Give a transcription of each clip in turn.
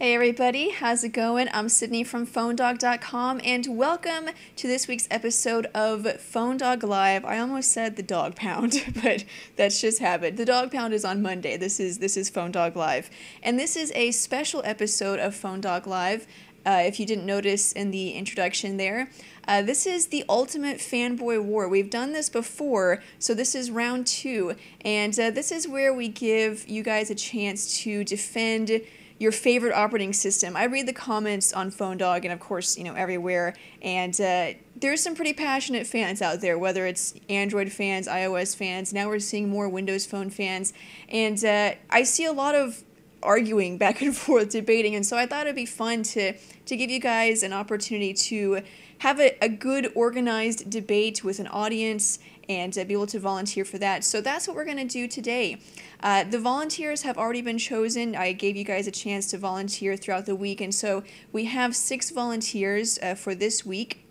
Hey everybody, how's it going? I'm Sydney from PhoneDog.com and welcome to this week's episode of Phone Dog Live. I almost said the Dog Pound, but that's just habit. The Dog Pound is on Monday. This is Phone Dog Live. And this is a special episode of Phone Dog Live. If you didn't notice in the introduction there, this is the Ultimate Fanboy War. We've done this before, so this is round 2. And this is where we give you guys a chance to defend your favorite operating system. I read the comments on Phone Dog and of course, everywhere, and there's some pretty passionate fans out there, whether it's Android fans, iOS fans, now we're seeing more Windows Phone fans, and I see a lot of arguing back and forth, debating, and so I thought it'd be fun to give you guys an opportunity to have a good organized debate with an audience and be able to volunteer for that. So that's what we're going to do today. The volunteers have already been chosen. I gave you guys a chance to volunteer throughout the week, and so we have 6 volunteers for this week.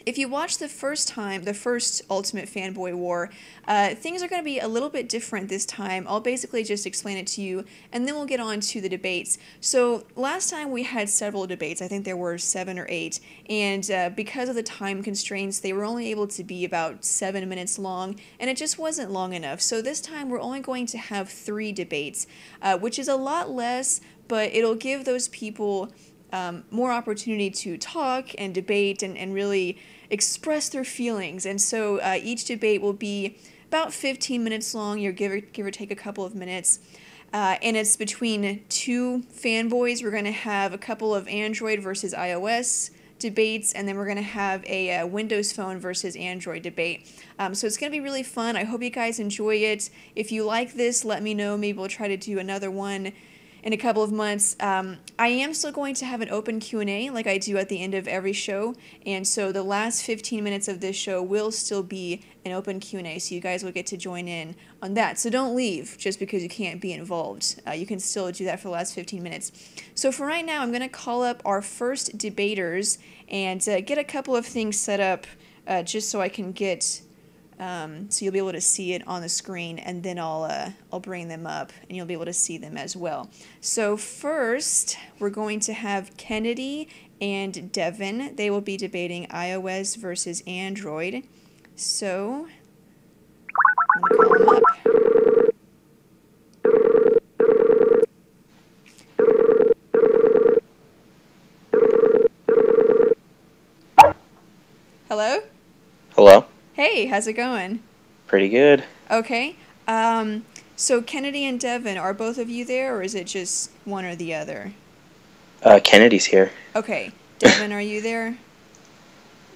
If you watched the first Ultimate Fanboy War, things are going to be a little bit different this time. I'll basically just explain it to you, and then we'll get on to the debates. So last time we had several debates. I think there were 7 or 8, and because of the time constraints, they were only able to be about 7 minutes long, and it just wasn't long enough. So this time we're only going to have 3 debates, which is a lot less, but it'll give those people more opportunity to talk and debate and really express their feelings. And so each debate will be about 15 minutes long, give or take a couple of minutes. And it's between 2 fanboys. We're going to have a couple of Android versus iOS debates, and then we're going to have a Windows Phone versus Android debate. So it's going to be really fun. I hope you guys enjoy it. If you like this, let me know. Maybe we'll try to do another one in a couple of months. I am still going to have an open Q&A like I do at the end of every show, and so the last 15 minutes of this show will still be an open Q&A, so you guys will get to join in on that. So don't leave just because you can't be involved. You can still do that for the last 15 minutes. So for right now, I'm going to call up our first debaters and get a couple of things set up just so I can get so you'll be able to see it on the screen, and then I'll bring them up and you'll be able to see them as well. So first, we're going to have Kennedy and Devin. They will be debating iOS versus Android. So, I'm going to call them up. Hello? Hello? Hey, how's it going? Pretty good. Okay. So Kennedy and Devin, are both of you there, or is it just one or the other? Kennedy's here. Okay. Devin, are you there?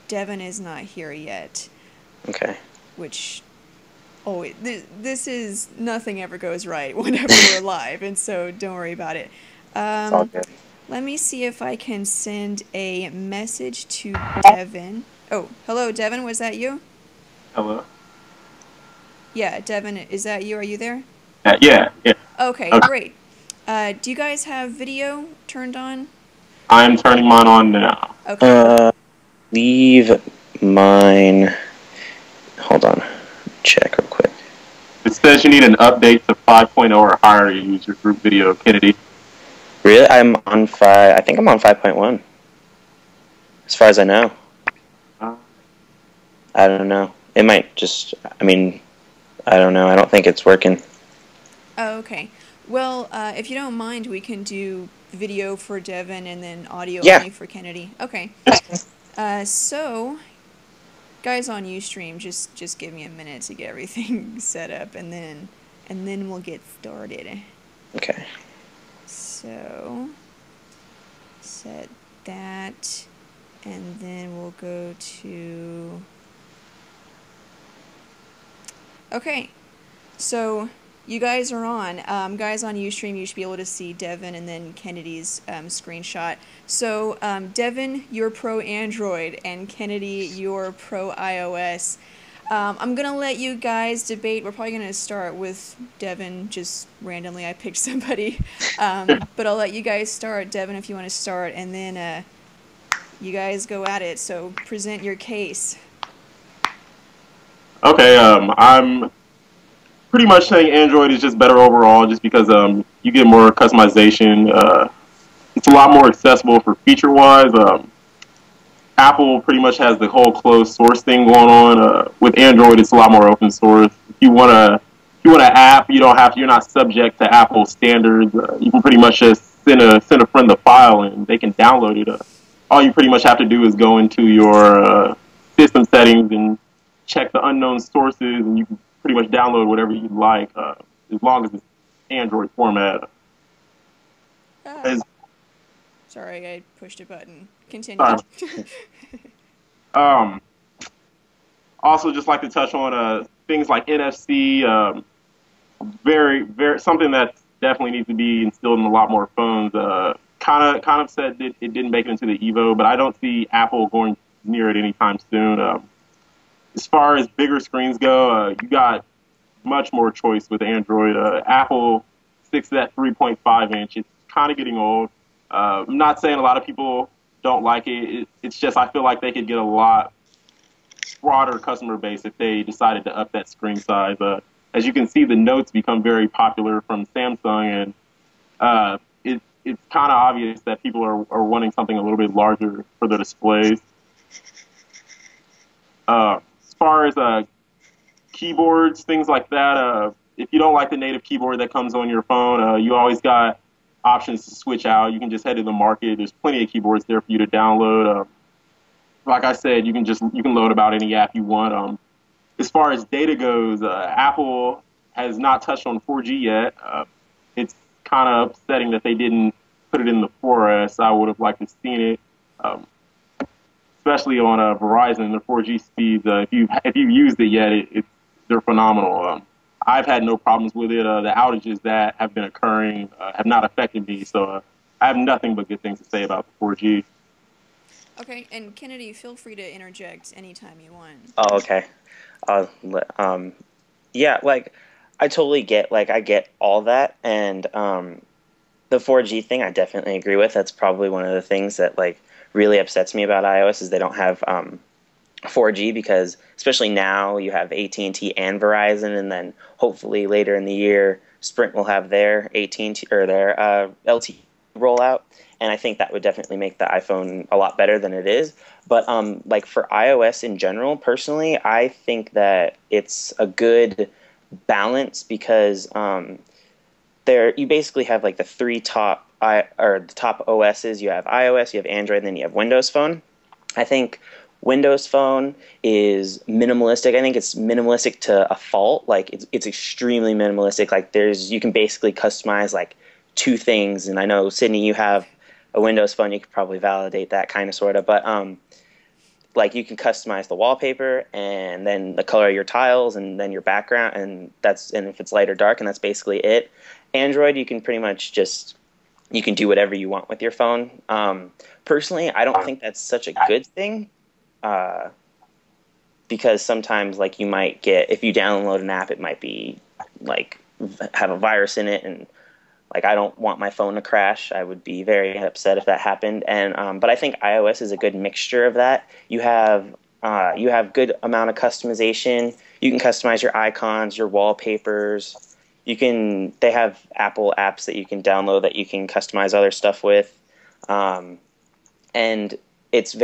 Devin is not here yet. Okay. Which, this is, nothing ever goes right whenever we're live, and so don't worry about it. It's all good. Let me see if I can send a message to Devin. Oh, hello, Devin, was that you? Hello? Yeah, Devin, is that you? Are you there? Yeah. Okay, great. Do you guys have video turned on? I'm turning mine on now. Okay. Leave mine. Hold on. Check real quick. It says you need an update to 5.0 or higher to use your group video, Kennedy. Really? I'm on 5. I think I'm on 5.1. As far as I know. I don't know. It might just, I don't know. I don't think it's working. Oh, okay. Well, if you don't mind, we can do video for Devin and then audio only for Kennedy. Okay. So, guys on Ustream, just give me a minute to get everything set up, and then we'll get started. Okay. So, set that, and then we'll go to... Okay, so you guys are on. Guys on Ustream, you should be able to see Devin and then Kennedy's screenshot. So Devin, you're pro Android, and Kennedy, you're pro iOS. I'm going to let you guys debate. We're probably going to start with Devin, just randomly. I picked somebody. But I'll let you guys start. Devin, if you want to start, and then you guys go at it. So present your case. Okay, I'm pretty much saying Android is just better overall, just because you get more customization. it's a lot more accessible for feature-wise. Apple pretty much has the whole closed source thing going on. With Android, it's a lot more open source. If you want an app, you're not subject to Apple standards. You can pretty much just send a friend the file and they can download it. All you pretty much have to do is go into your system settings and check the unknown sources, and you can pretty much download whatever you like, as long as it's Android format. Sorry, I pushed a button. Continue. Also, just like to touch on things like NFC. Very something that definitely needs to be instilled in a lot more phones. Kind of said it didn't make it into the Evo, but I don't see Apple going near it anytime soon. As far as bigger screens go, you got much more choice with Android. Apple sticks to that 3.5 inch. It's kind of getting old. I'm not saying a lot of people don't like it. It's just I feel like they could get a lot broader customer base if they decided to up that screen size. As you can see, the Notes become very popular from Samsung, and it's kind of obvious that people are wanting something a little bit larger for their displays. As far as keyboards, things like that, if you don't like the native keyboard that comes on your phone, you always got options to switch out. You can just head to the market. There's plenty of keyboards there for you to download. Like I said, you can load about any app you want. As far as data goes, Apple has not touched on 4G yet. It's kind of upsetting that they didn't put it in the 4S. I would have liked to seen it, especially on Verizon. Their 4G speeds, if you've used it yet, they're phenomenal. I've had no problems with it. The outages that have been occurring have not affected me, so I have nothing but good things to say about the 4G. Okay, and Kennedy, feel free to interject anytime you want. Oh, okay. Yeah, like, I totally get, I get all that, and the 4G thing I definitely agree with. That's probably one of the things that, really upsets me about iOS is they don't have 4G, because especially now you have AT&T and Verizon, and then hopefully later in the year Sprint will have their AT&T or their LTE rollout, and I think that would definitely make the iPhone a lot better than it is. But for iOS in general, personally, I think that it's a good balance, because you basically have the three top the top OSs. You have iOS, you have Android, and then you have Windows Phone. I think Windows Phone is minimalistic. I think it's minimalistic to a fault. It's extremely minimalistic. You can basically customize two things, and I know, Sydney, you have a Windows Phone. You could probably validate that kind of, sort of, but you can customize the wallpaper and then the color of your tiles and then your background, and if it's light or dark, and that's basically it. Android, you can pretty much you can do whatever you want with your phone. Personally, I don't think that's such a good thing, because sometimes you might get, if you download an app, it might be have a virus in it, and I don't want my phone to crash. I would be very upset if that happened. And but I think iOS is a good mixture of that. You have good amount of customization. You can customize your icons, your wallpapers. They have Apple apps that you can download that you can customize other stuff with. And it's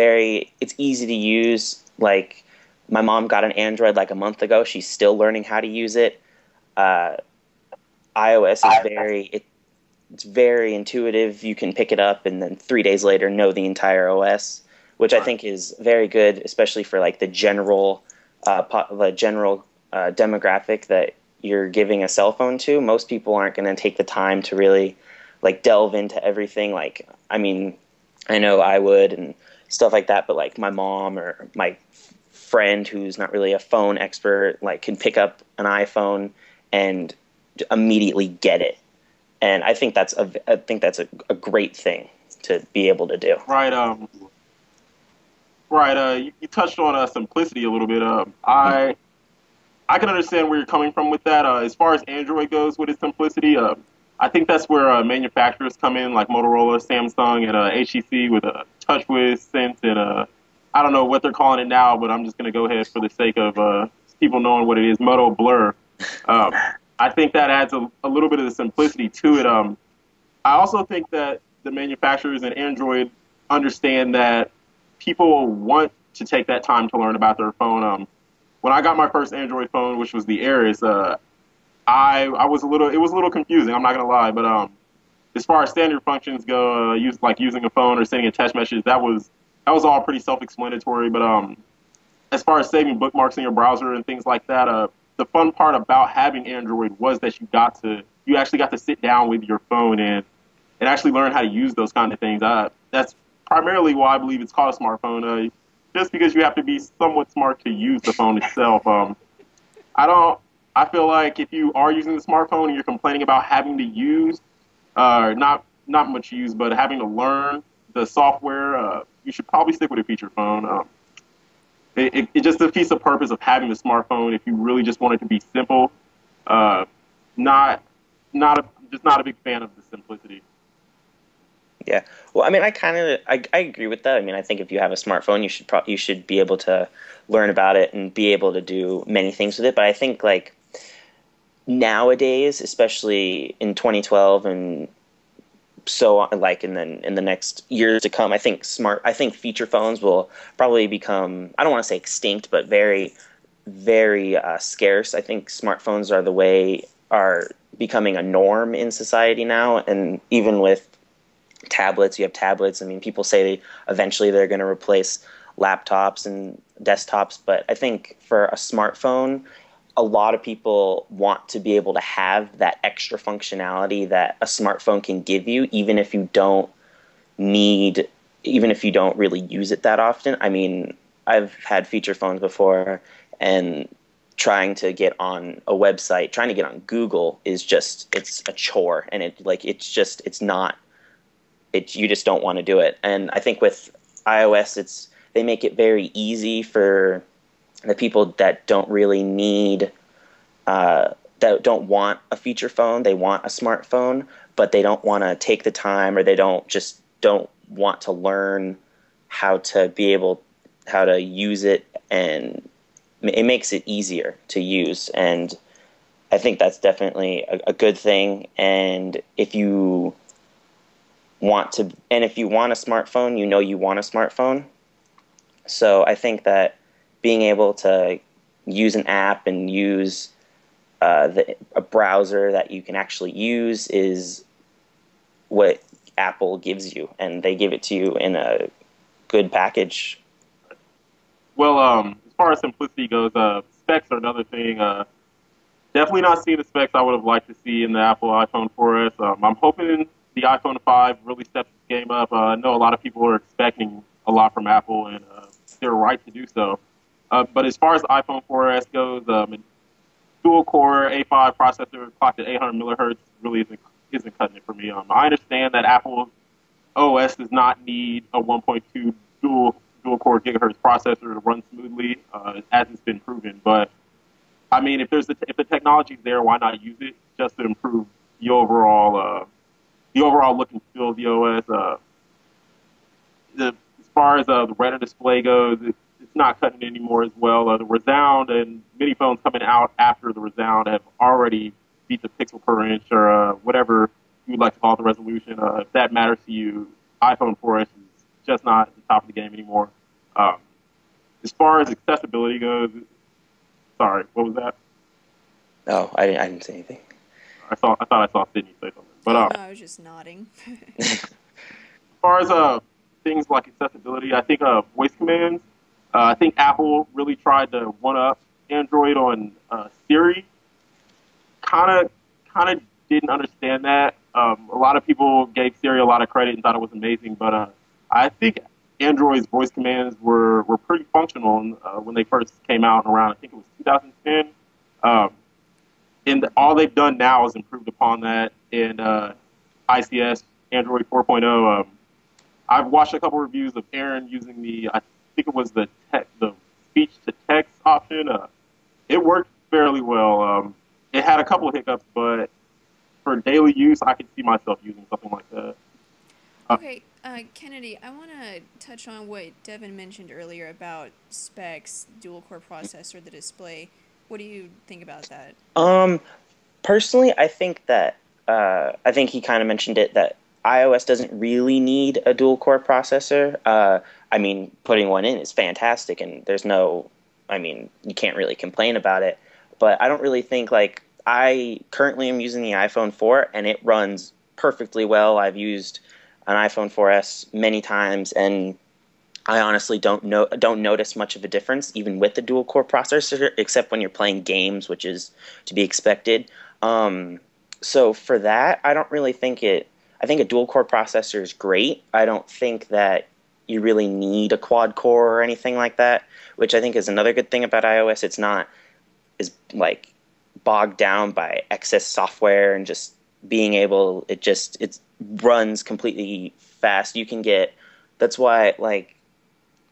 easy to use. My mom got an Android a month ago. She's still learning how to use it. iOS is it's very intuitive. You can pick it up and then 3 days later know the entire OS, which I think is very good, especially for the general demographic that you're giving a cell phone to. Most people aren't going to take the time to really delve into everything. I know I would and stuff like that, but my mom or my friend who's not really a phone expert can pick up an iPhone and immediately get it. And I think that's a great thing to be able to do. Right. You touched on simplicity a little bit. I can understand where you're coming from with that. As far as Android goes with its simplicity, I think that's where manufacturers come in, like Motorola, Samsung, and HTC with TouchWiz, Sense, and I don't know what they're calling it now, but I'm just going to go ahead for the sake of people knowing what it is, Moto Blur. I think that adds a little bit of the simplicity to it. I also think that the manufacturers and Android understand that people want to take that time to learn about their phone. When I got my first Android phone, which was the Aries, I was it was a little confusing. I'm not gonna lie, but as far as standard functions go, using a phone or sending a text message, that was all pretty self-explanatory. But as far as saving bookmarks in your browser and things like that, the fun part about having Android was that you actually got to sit down with your phone and actually learn how to use those kind of things. That's primarily why I believe it's called a smartphone. Just because you have to be somewhat smart to use the phone itself. I feel like if you are using the smartphone and you're complaining about having to use, not much use, but having to learn the software, you should probably stick with a feature phone. It just defeats the purpose of having a smartphone if you really just want it to be simple. Just not a big fan of the simplicity. Yeah. Well, I mean, I agree with that. I mean, I think if you have a smartphone, you should be able to learn about it and be able to do many things with it. But I think like nowadays, especially in 2012 and so on, like in the next years to come, I think feature phones will probably become, I don't want to say extinct, but very, very scarce. I think smartphones are becoming a norm in society now, and even with tablets, you have tablets. I mean, people say eventually they're going to replace laptops and desktops, but I think for a smartphone, a lot of people want to be able to have that extra functionality that a smartphone can give you, even if you don't really use it that often. I mean, I've had feature phones before, and trying to get on a website, trying to get on Google it's a chore, and you just don't want to do it. And I think with iOS, they make it very easy for the people that don't really need, that don't want a feature phone. They want a smartphone, but they don't want to take the time, or they don't want to learn how to use it, and it makes it easier to use. And I think that's definitely a good thing. And if you want a smartphone, you want a smartphone. So I think that being able to use an app and use a browser that you can actually use is what Apple gives you, and they give it to you in a good package. Well, as far as simplicity goes, specs are another thing. Definitely not seeing the specs I would have liked to see in the Apple iPhone 4S. I'm hoping the iPhone 5 really steps the game up. I know a lot of people are expecting a lot from Apple, and they're right to do so. But as far as the iPhone 4S goes, dual-core A5 processor clocked at 800 millihertz really isn't cutting it for me. I understand that Apple's OS does not need a 1.2 dual-core gigahertz processor to run smoothly, as it's been proven. But I mean, if the technology's there, why not use it just to improve the overall look and feel of the OS? As far as the Retina display goes, it's not cutting it anymore as well. The Resound and many phones coming out after the Resound have already beat the pixel per inch, or whatever you would like to call it, the resolution. If that matters to you, iPhone 4S is just not at the top of the game anymore. As far as accessibility goes, sorry, what was that? Oh, I didn't say anything. I thought I saw Sydney say something. But no, I was just nodding. As far as things like accessibility, I think voice commands. I think Apple really tried to one-up Android on Siri. Kind of didn't understand that. A lot of people gave Siri a lot of credit and thought it was amazing, but I think Android's voice commands were pretty functional when they first came out around, I think it was 2010. And all they've done now is improved upon that in ICS, Android 4.0. I've watched a couple reviews of Aaron using I think it was the speech-to-text option. It worked fairly well. It had a couple of hiccups, but for daily use, I could see myself using something like that. Okay, Kennedy, I want to touch on what Devin mentioned earlier about specs, dual-core processor, the display. What do you think about that? Personally, I think that I think he kind of mentioned it, that iOS doesn't really need a dual core processor. I mean, putting one in is fantastic, and there's no, I mean, you can't really complain about it. But I don't really think like I currently am using the iPhone 4, and it runs perfectly well. I've used an iPhone 4S many times, and I honestly don't notice much of a difference even with the dual core processor, except when you're playing games, which is to be expected. So for that, I don't really think it. I think a dual core processor is great. I don't think that you really need a quad core or anything like that, which I think is another good thing about iOS. It's not as like bogged down by excess software and just being able. It runs completely fast. You can get. That's why like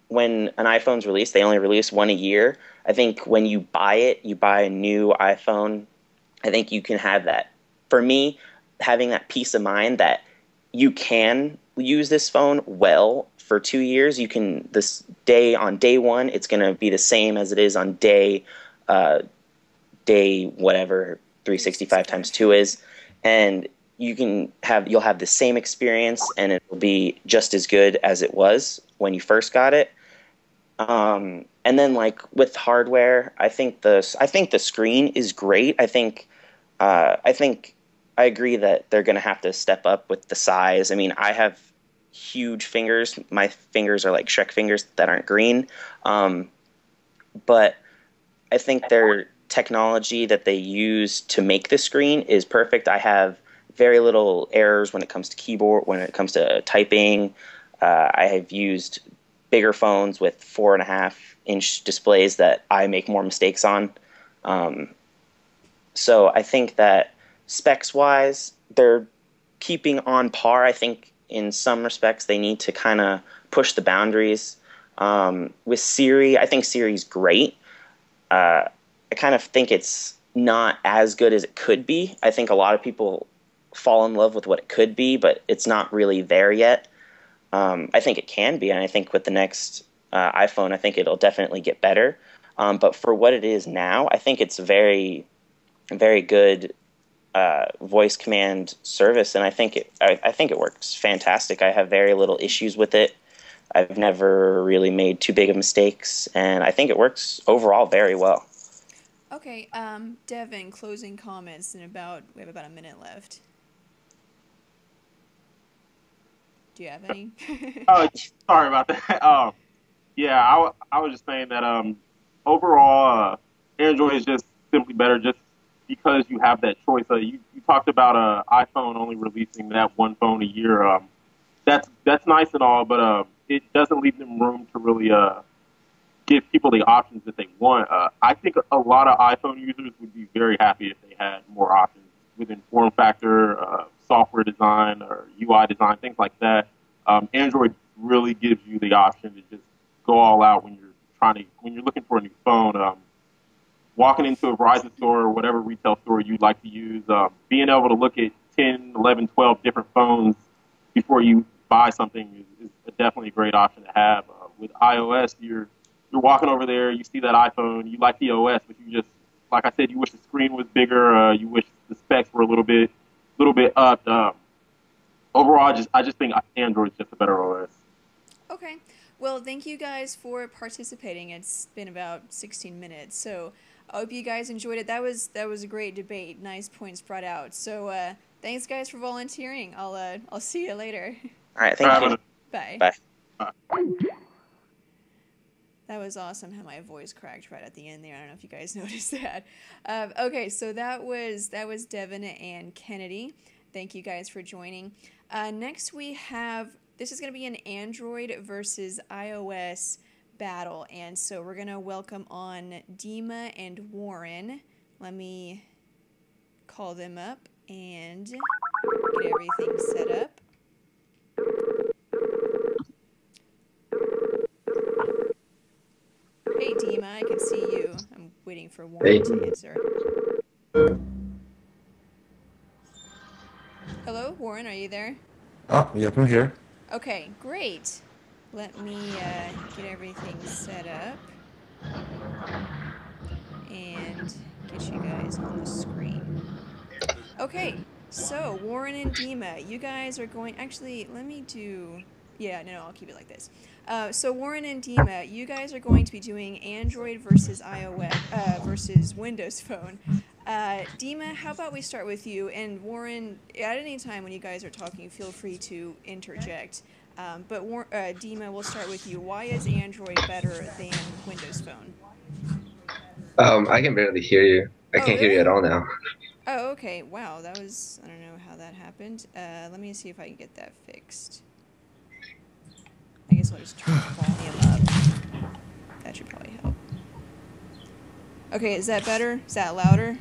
when an iPhone's released, they only release one a year. I think when you buy it, you buy a new iPhone. I think you can have that. For me, having that peace of mind that you can use this phone well for 2 years. You can on day one, it's going to be the same as it is on day whatever 365 times 2 is, and you'll have the same experience, and it will be just as good as it was when you first got it. And then like with hardware, I think the screen is great. I think I agree that they're going to have to step up with the size. I mean, I have huge fingers. My fingers are like Shrek fingers that aren't green. But I think their technology that they use to make the screen is perfect. I have very little errors when it comes to keyboard, when it comes to typing. I have used bigger phones with 4.5-inch displays that I make more mistakes on. So I think that specs-wise, they're keeping on par. I think in some respects they need to kind of push the boundaries. With Siri, I think Siri's great. I kind of think it's not as good as it could be. I think a lot of people fall in love with what it could be, but it's not really there yet. I think it can be, and I think with the next iPhone, I think it'll definitely get better. But for what it is now, I think it's very, very good voice command service, and I think it works fantastic. I have very little issues with it. I've never really made too big of mistakes, and I think it works overall very well. Okay, Devin, closing comments we have about a minute left. Do you have any? Sorry about that. Yeah, I was just saying that overall, Android is just simply better just because you have that choice. You talked about iPhone only releasing that one phone a year. That's nice and all, but it doesn't leave them room to really give people the options that they want. I think a lot of iPhone users would be very happy if they had more options within form factor, software design, or UI design, things like that. Android really gives you the option to just go all out when you're looking for a new phone. Walking into a Verizon store or whatever retail store you'd like to use, being able to look at 10, 11, 12 different phones before you buy something is definitely a great option to have. With iOS, you're walking over there, you see that iPhone, you like the OS, but you just, like I said, you wish the screen was bigger, you wish the specs were a little bit upped. Overall, I just think Android's just a better OS. Okay. Well, thank you guys for participating. It's been about 16 minutes, so I hope you guys enjoyed it. That was a great debate. Nice points brought out. So thanks, guys, for volunteering. I'll see you later. All right, thank you. Bye. Bye. That was awesome how my voice cracked right at the end there. I don't know if you guys noticed that. Okay, so that was Devin and Kennedy. Thank you guys for joining. Next we have, this is going to be an Android versus iOS battle, and so we're going to welcome on Dima and Warren. Let me call them up and get everything set up. Hey Dima, I can see you. I'm waiting for Warren to answer. Hello, Warren, are you there? Oh, yep, I'm here. Okay, great. Let me get everything set up and get you guys on the screen. Okay, So, Warren and Dima, you guys are going... Actually, let me do... Yeah, no, I'll keep it like this. So, Warren and Dima, you guys are going to be doing Android versus iOS versus Windows Phone. Dima, how about we start with you? And Warren, at any time when you guys are talking, feel free to interject. But Dima, we'll start with you. Why is Android better than Windows Phone? I can barely hear you. I can't hear you at all now. Oh, okay. Wow, that was... I don't know how that happened. Let me see if I can get that fixed. I guess I'll just turn the volume up. That should probably help. Okay, is that better? Is that louder?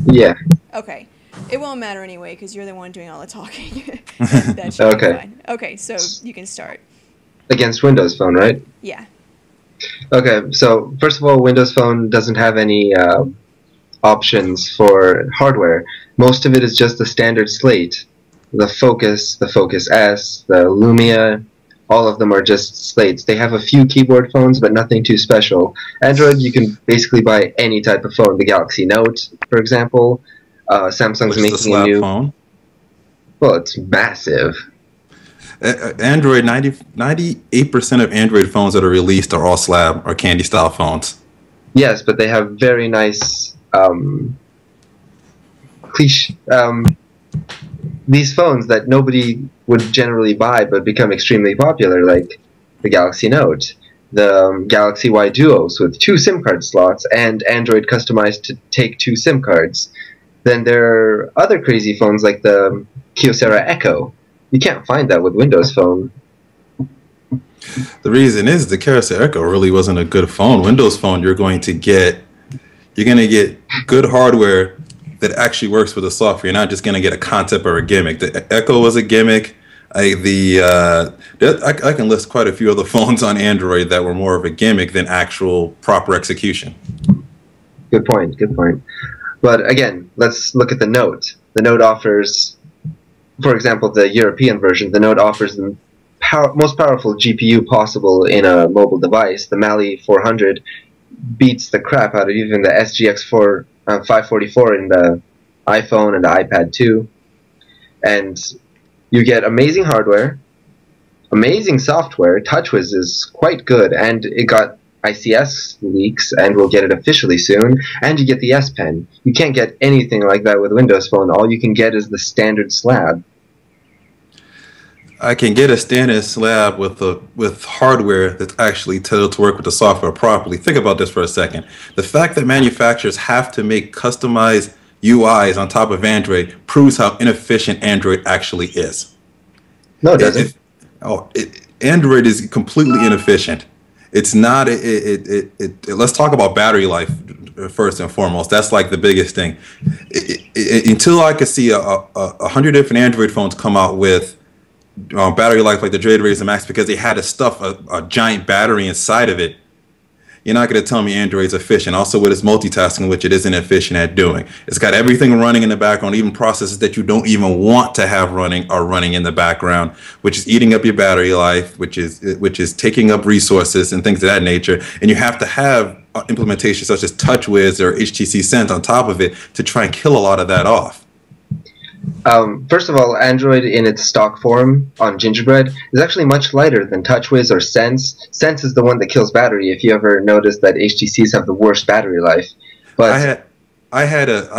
Yeah. Okay. It won't matter anyway, because you're the one doing all the talking. That should be fine. Okay, so you can start. Against Windows Phone, right? Yeah. Okay, so first of all, Windows Phone doesn't have any options for hardware. Most of it is just the standard slate. The Focus S, the Lumia, all of them are just slates. They have a few keyboard phones, but nothing too special. Android, you can basically buy any type of phone. The Galaxy Note, for example. Samsung's making a new phone. Well, it's massive. Android, 98% of Android phones that are released are all slab or candy style phones. Yes, but they have very nice these phones that nobody would generally buy but become extremely popular, like the Galaxy Note, the Galaxy Y Duos with 2 SIM card slots and Android customized to take 2 SIM cards. Then there are other crazy phones like the Kyocera Echo. You can't find that with Windows Phone. The reason is the Kyocera Echo really wasn't a good phone. Windows Phone, you're going to get good hardware that actually works with the software. You're not just going to get a concept or a gimmick. The Echo was a gimmick. I can list quite a few other phones on Android that were more of a gimmick than actual proper execution. Good point. Good point. But again, let's look at the Note. The Note offers, for example, the European version, the Note offers the most powerful GPU possible in a mobile device. The Mali 400 beats the crap out of even the SGX 544 in the iPhone and the iPad 2. And you get amazing hardware, amazing software. TouchWiz is quite good, and it got ICS leaks, and we'll get it officially soon. And you get the S Pen. You can't get anything like that with Windows Phone. All you can get is the standard slab. I can get a standard slab with hardware that's actually tailored to work with the software properly. Think about this for a second. The fact that manufacturers have to make customized UIs on top of Android proves how inefficient Android actually is. No, it doesn't. Android is completely inefficient. It's not. Let's talk about battery life first and foremost. That's like the biggest thing. Until I could see 100 different Android phones come out with battery life like the Dre Razr Max because they had to stuff a giant battery inside of it, you're not going to tell me Android's efficient. Also with its multitasking, which it isn't efficient at doing. It's got everything running in the background, even processes that you don't even want to have running are running in the background, which is eating up your battery life, which is taking up resources and things of that nature. And you have to have implementations such as TouchWiz or HTC Sense on top of it to try and kill a lot of that off. First of all, Android in its stock form on Gingerbread is actually much lighter than TouchWiz or Sense. Sense is the one that kills battery. If you ever noticed that HTCs have the worst battery life, but I had an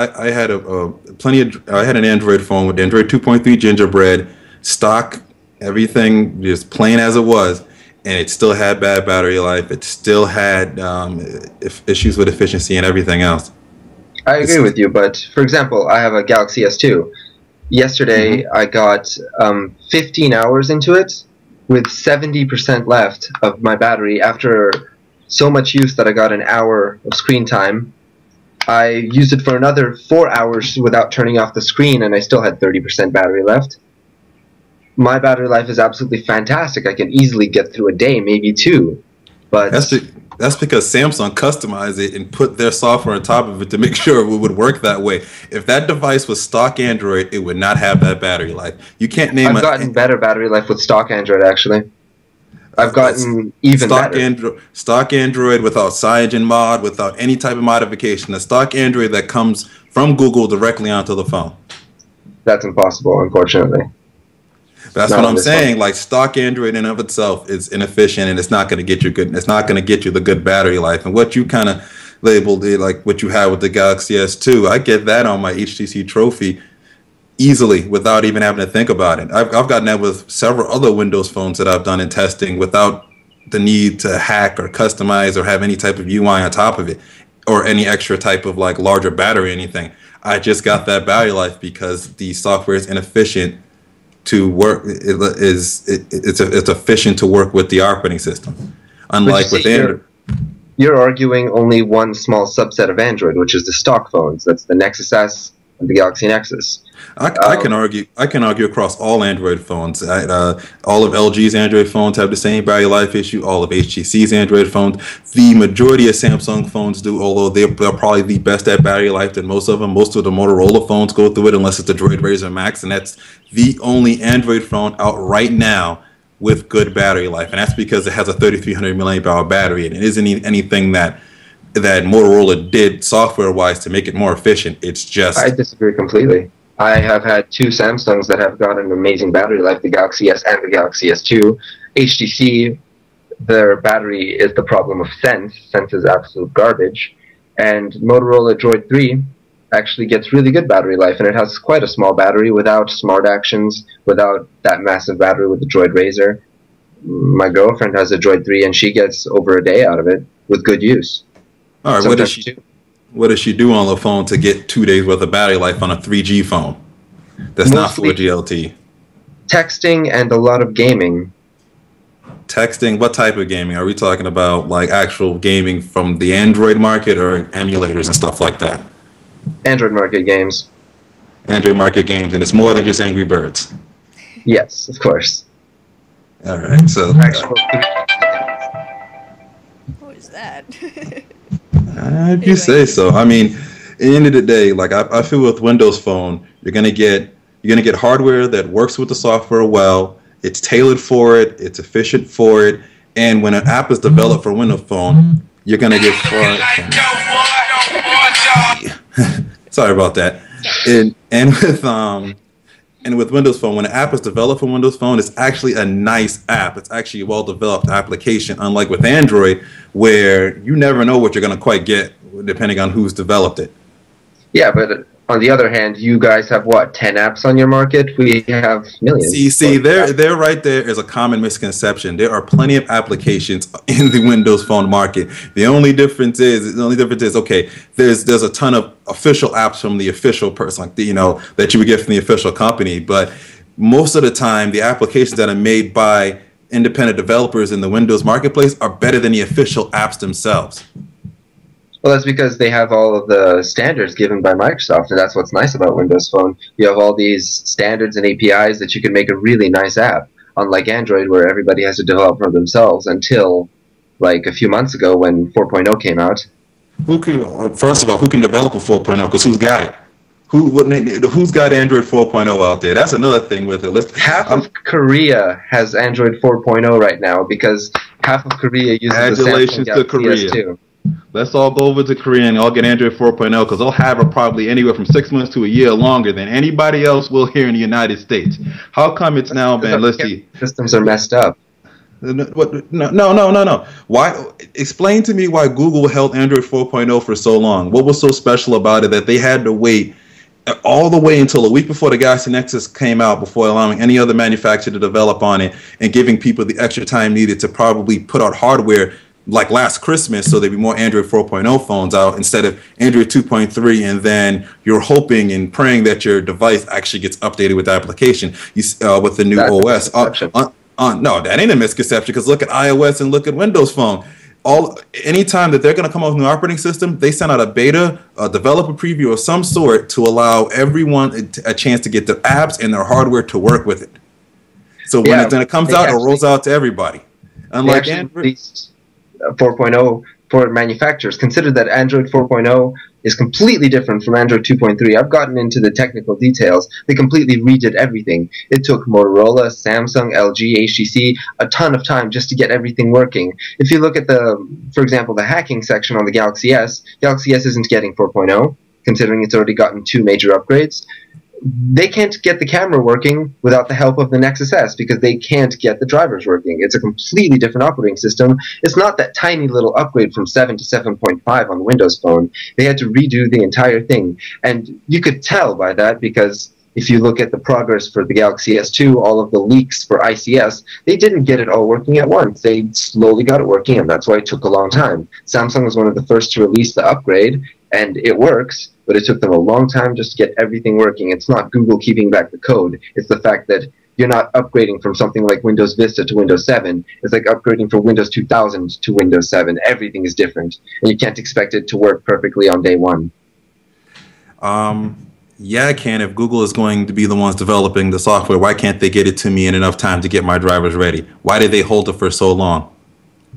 Android phone with Android 2.3 Gingerbread, stock, everything just plain as it was, and it still had bad battery life. It still had issues with efficiency and everything else. I agree with you, but for example, I have a Galaxy S2. Yesterday, I got 15 hours into it with 70% left of my battery after so much use that I got an hour of screen time. I used it for another 4 hours without turning off the screen, and I still had 30% battery left. My battery life is absolutely fantastic. I can easily get through a day, maybe 2. But that's because Samsung customized it and put their software on top of it to make sure it would work that way. If that device was stock Android, it would not have that battery life. You can't name. I've gotten better battery life with stock Android, actually. I've gotten even better. Stock Android without CyanogenMod, without any type of modification. The stock Android that comes from Google directly onto the phone. That's impossible, unfortunately. That's what I'm saying. Like, stock Android in and of itself is inefficient, and it's not going to get you good. It's not going to get you the good battery life. And what you kind of labeled it, like what you had with the Galaxy S2, I get that on my HTC Trophy easily without even having to think about it. I've gotten that with several other Windows phones that I've done in testing without the need to hack or customize or have any type of UI on top of it or any extra type of like larger battery or anything. I just got that battery life because the software is inefficient to work. It's efficient to work with the operating system, unlike with Android. You're arguing only one small subset of Android, which is the stock phones. That's the Nexus S and the Galaxy Nexus. I can argue across all Android phones. All of LG's Android phones have the same battery life issue. All of HTC's Android phones. The majority of Samsung phones do, although they're probably the best at battery life than most of them. Most of the Motorola phones go through it, unless it's the Droid Razr Max, and that's the only Android phone out right now with good battery life, and that's because it has a 3,300 milliamp hour battery, and it isn't anything that Motorola did software-wise to make it more efficient. It's just... I disagree completely. I have had two Samsungs that have got an amazing battery life, the Galaxy S and the Galaxy S2. HTC, their battery is the problem of Sense. Sense is absolute garbage. And Motorola Droid 3 actually gets really good battery life, and it has quite a small battery without smart actions, without that massive battery with the Droid Razr. My girlfriend has a Droid 3, and she gets over a day out of it with good use. All right, what does she do on the phone to get 2 days worth of battery life on a 3G phone? That's mostly not 4G LTE. Texting and a lot of gaming. Texting? What type of gaming? Are we talking about like actual gaming from the Android market or emulators and stuff like that? Android market games. Android market games, and it's more than just Angry Birds. Yes, of course. All right, so... What is that? If you say so. I mean, at the end of the day, like I feel with Windows Phone, you're gonna get hardware that works with the software well. It's tailored for it. It's efficient for it. And when an app is developed for Windows Phone, you're gonna get far. Sorry about that. And with Windows Phone, when an app is developed for Windows Phone, it's actually a nice app. It's actually a well-developed application, unlike with Android, where you never know what you're going to quite get, depending on who's developed it. Yeah, but on the other hand, you guys have, what, 10 apps on your market? We have millions. See, there right there is a common misconception. There are plenty of applications in the Windows Phone market. The only difference is, okay, there's a ton of official apps from the official person, like that you would get from the official company. But most of the time, the applications that are made by independent developers in the Windows marketplace are better than the official apps themselves. Well, that's because they have all of the standards given by Microsoft, and that's what's nice about Windows Phone. You have all these standards and APIs that you can make a really nice app, unlike Android, where everybody has to develop for themselves until, like, a few months ago when 4.0 came out. First of all, who can develop a 4.0? Because who's got it? Who's got Android 4.0 out there? That's another thing with it. Half of Korea has Android 4.0 right now because half of Korea uses the Samsung Galaxy S2. Let's all go over to Korea and all get Android 4.0 because they'll have it probably anywhere from 6 months to a year longer than anybody else will here in the United States. How come it's now been, let's see. Systems are messed up. No. Why? Explain to me why Google held Android 4.0 for so long. What was so special about it that they had to wait all the way until a week before the Galaxy Nexus came out before allowing any other manufacturer to develop on it and giving people the extra time needed to probably put out hardware like last Christmas, so there'd be more Android 4.0 phones out instead of Android 2.3, and then you're hoping and praying that your device actually gets updated with the application with the new OS. No, that ain't a misconception, because look at iOS and look at Windows Phone. Anytime that they're going to come up with a new operating system, they send out a beta, a developer preview of some sort to allow everyone a chance to get their apps and their hardware to work with it. So when it comes out, it rolls out to everybody. Unlike Android. 4.0 for manufacturers. Consider that Android 4.0 is completely different from Android 2.3. I've gotten into the technical details. They completely redid everything. It took Motorola, Samsung, LG, HTC a ton of time just to get everything working. If you look at for example, the hacking section on the Galaxy S isn't getting 4.0, considering it's already gotten 2 major upgrades. they can't get the camera working without the help of the Nexus S because they can't get the drivers working. It's a completely different operating system. It's not that tiny little upgrade from 7 to 7.5 on the Windows Phone. They had to redo the entire thing. And you could tell by that because if you look at the progress for the Galaxy S2, all of the leaks for ICS, they didn't get it all working at once. They slowly got it working, and that's why it took a long time. Samsung was one of the first to release the upgrade, and it works, but it took them a long time just to get everything working. It's not Google keeping back the code. It's the fact that you're not upgrading from something like Windows Vista to Windows 7. It's like upgrading from Windows 2000 to Windows 7. Everything is different, and you can't expect it to work perfectly on day one. Yeah, I can. If Google is going to be the ones developing the software, why can't they get it to me in enough time to get my drivers ready? Why did they hold it for so long?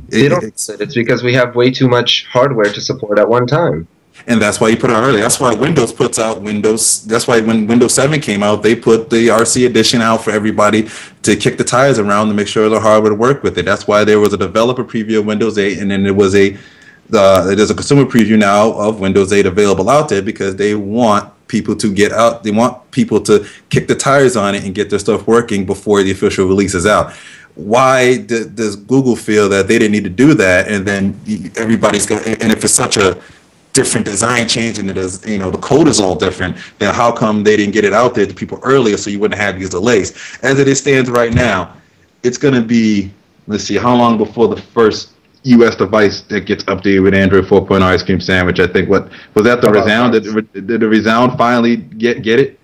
It's because we have way too much hardware to support at one time. And that's why you put it out early. That's why Windows puts out Windows. That's why when Windows 7 came out, they put the RC edition out for everybody to kick the tires around to make sure the hardware would work with it. That's why there was a developer preview of Windows 8, and then there was there's a consumer preview now of Windows 8 available out there because they want people to get out. They want people to kick the tires on it and get their stuff working before the official release is out. Why does Google feel that they didn't need to do that? And then everybody's got, and if it's such a different design change and it is, the code is all different, then how come they didn't get it out there to people earlier so you wouldn't have these delays? As it stands right now, it's going to be, let's see, how long before the first U.S. device that gets updated with Android 4.0 Ice Cream Sandwich? I think, what was that, the Resound? Did the Resound finally get it?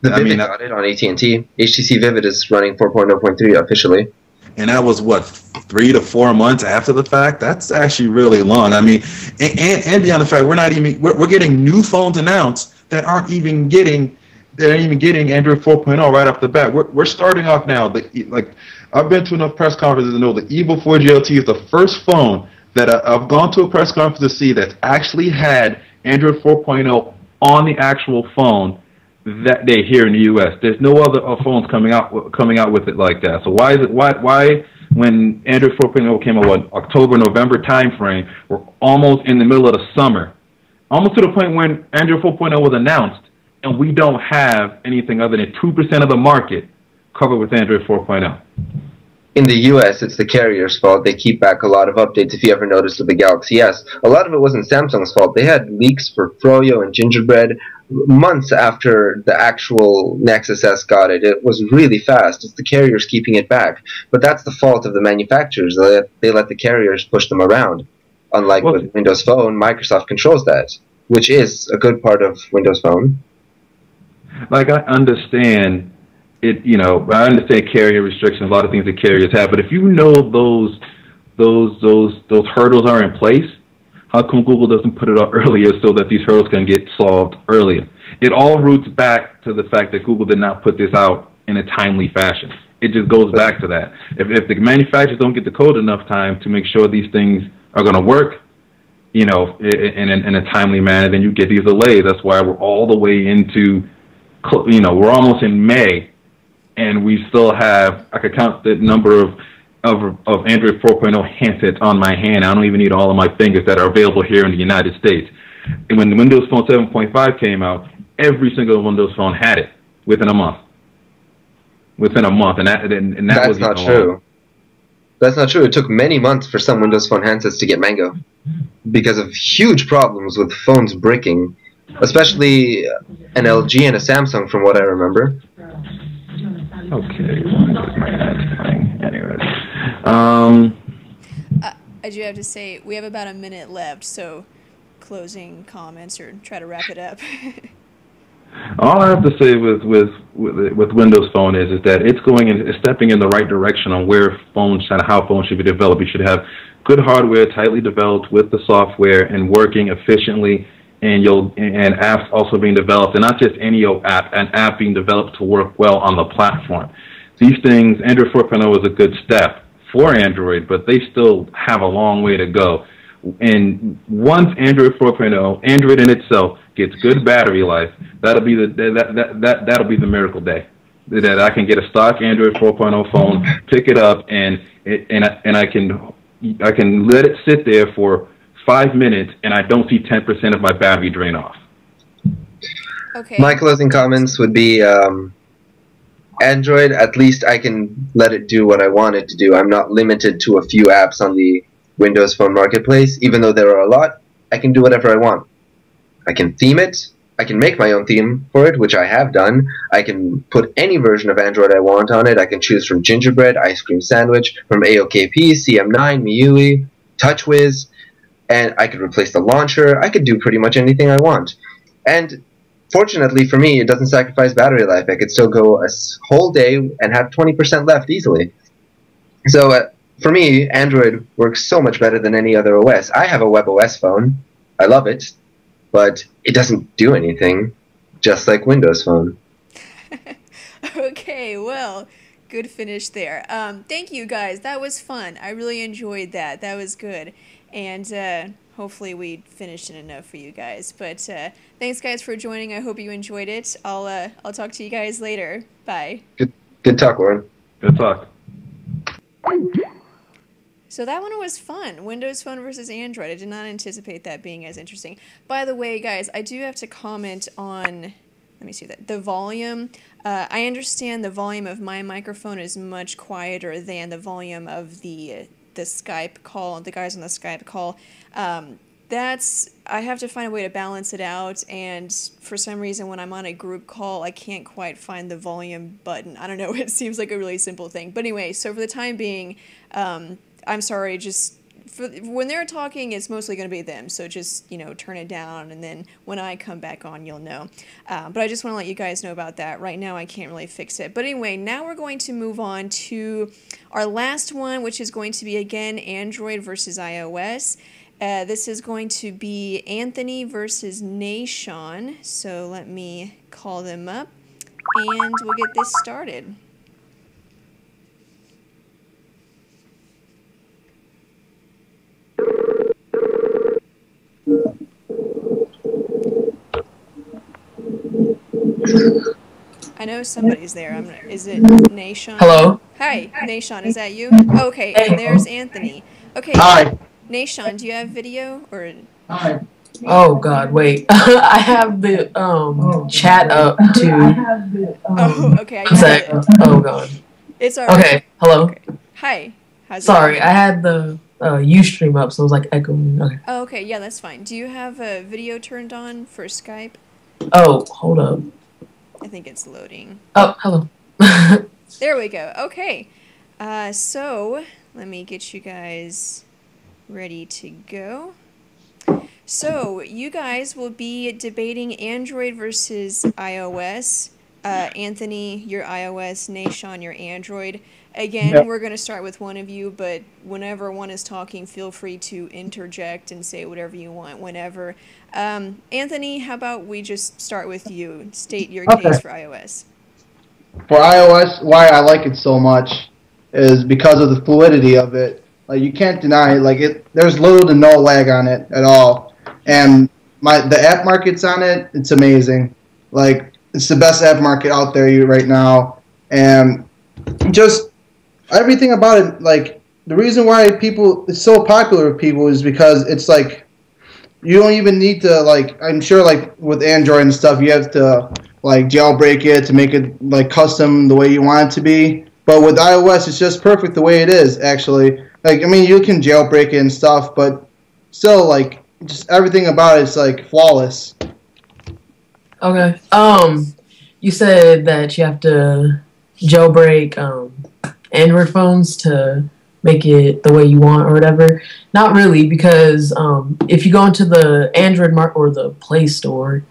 The Vivid got it on AT&T. HTC Vivid is running 4.0.3 officially. And that was, what, 3 to 4 months after the fact? That's actually really long. I mean, and beyond the fact, we're getting new phones announced that aren't even getting Android 4.0 right off the bat. We're starting off now. I've been to enough press conferences to know the Evo 4 GLT is the first phone that I've gone to a press conference to see that's actually had Android 4.0 on the actual phone that day here in the U.S. There's no other phones coming out with it like that. So why when Android 4.0 came out, October, November timeframe, we're almost in the middle of the summer, almost to the point when Android 4.0 was announced, and we don't have anything other than 2% of the market covered with Android 4.0. In the US, it's the carrier's fault. They keep back a lot of updates, if you ever noticed, with the Galaxy S. A lot of it wasn't Samsung's fault. They had leaks for Froyo and Gingerbread months after the actual Nexus S got it. It was really fast. It's the carriers keeping it back. But that's the fault of the manufacturers. They let the carriers push them around. Unlike with Windows Phone, Microsoft controls that, which is a good part of Windows Phone. I understand it, I understand carrier restrictions, a lot of things that carriers have, but if you know those hurdles are in place, how come Google doesn't put it out earlier so that these hurdles can get solved earlier? It all roots back to the fact that Google did not put this out in a timely fashion. It just goes back to that. If the manufacturers don't get the code enough time to make sure these things are going to work, in a timely manner, then you get these delays. That's why we're all the way into, we're almost in May, and we still have, I could count the number of Android 4.0 handsets on my hand. I don't even need all of my fingers that are available here in the United States. And when the Windows Phone 7.5 came out, every single Windows Phone had it within a month. And that was not true. That's not true. It took many months for some Windows Phone handsets to get Mango because of huge problems with phones bricking, especially an LG and a Samsung, from what I remember. Okay. Anyways. I do have to say, we have about a minute left, so closing comments or try to wrap it up. All I have to say with Windows Phone is that it's stepping in the right direction on where phones and how phones should be developed. You should have good hardware, tightly developed with the software and working efficiently, and apps also being developed, and not just any old app, an app being developed to work well on the platform. These things, Android 4.0 is a good step for Android, but they still have a long way to go. And once Android 4.0, Android in itself gets good battery life, that'll be the miracle day. That I can get a stock Android 4.0 phone, pick it up, and I can let it sit there for 5 minutes, and I don't see 10% of my battery drain off. Okay. My closing comments would be Android, at least I can let it do what I want it to do. I'm not limited to a few apps on the Windows Phone Marketplace. Even though there are a lot, I can do whatever I want. I can theme it. I can make my own theme for it, which I have done. I can put any version of Android I want on it. I can choose from Gingerbread, Ice Cream Sandwich, from AOKP, CM9, MIUI, TouchWiz, and I could replace the launcher. I could do pretty much anything I want. And fortunately for me, it doesn't sacrifice battery life. I could still go a whole day and have 20% left easily. So for me, Android works so much better than any other OS. I have a WebOS phone. I love it. But it doesn't do anything, just like Windows Phone. Okay, well, good finish there. Thank you guys. That was fun. I really enjoyed that. That was good. And hopefully we finished it enough for you guys. But thanks guys for joining. I hope you enjoyed it. I'll talk to you guys later. Bye. Good talk, Lauren. Good talk. So that one was fun. Windows Phone versus Android. I did not anticipate that being as interesting. By the way, guys, I do have to comment on, let me see that, the volume. I understand the volume of my microphone is much quieter than the volume of the Skype call, the guys on the Skype call. I have to find a way to balance it out, and for some reason when I'm on a group call, I can't quite find the volume button. I don't know, it seems like a really simple thing. But anyway, so for the time being, I'm sorry, just when they're talking, it's mostly going to be them. So just, turn it down, and then when I come back on, you'll know. But I just want to let you guys know about that. Right now, I can't really fix it. But anyway, now we're going to move on to our last one, which is going to be, again, Android versus iOS. This is going to be Anthony versus Nasean. So let me call them up, and we'll get this started. I know somebody's there. Is it Nasean? Hello. Hi, Nasean. Is that you? Okay, and there's Anthony. Okay. Hi. Nasean, do you have video or? Hi. Oh God, wait. I have the chat up too. Oh, okay. I got it. Oh God. It's alright. Okay. Hello. Okay. Hi. How's it Sorry, going? I had the Ustream up, so it was like echoing. Okay. Oh, okay. Yeah, that's fine. Do you have a video turned on for Skype? Oh, hold up. I think it's loading. Oh, hello. There we go. Okay. So let me get you guys ready to go. So you guys will be debating Android versus iOS. Anthony, your iOS. Nasean, your Android. Again, Yep. We're going to start with one of you, but whenever one is talking, feel free to interject and say whatever you want whenever. Anthony, how about we just start with you? State your case for iOS. For iOS, why I like it so much is because of the fluidity of it. Like, you can't deny it. Like, there's little to no lag on it at all. And the app market's on it, it's amazing. Like, it's the best app market out there right now. And just everything about it, like, the reason why it's so popular with people is because it's like, you don't even need to, like, I'm sure, like, with Android and stuff, you have to, like, jailbreak it to make it, like, custom the way you want it to be. But with iOS, it's just perfect the way it is, actually. Like, I mean, you can jailbreak it and stuff, but still, like, just everything about it's, like, flawless. Okay. You said that you have to jailbreak Android phones to make it the way you want or whatever. Not really, because if you go into the Android or the Play Store,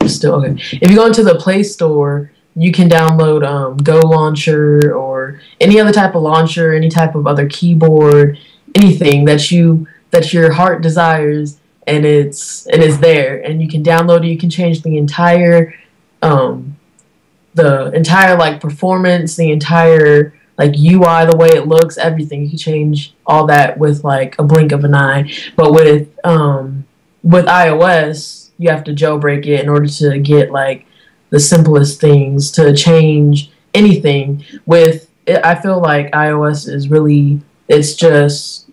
still okay. If you go into the Play Store, you can download Go Launcher or any other type of launcher, any type of other keyboard, anything that your heart desires, and it's there, and you can download it. You can change the entire like performance, the entire like UI, the way it looks, everything. You can change all that with like a blink of an eye. But with iOS, you have to jailbreak it in order to get like the simplest things to change anything. I feel like iOS is really, it's just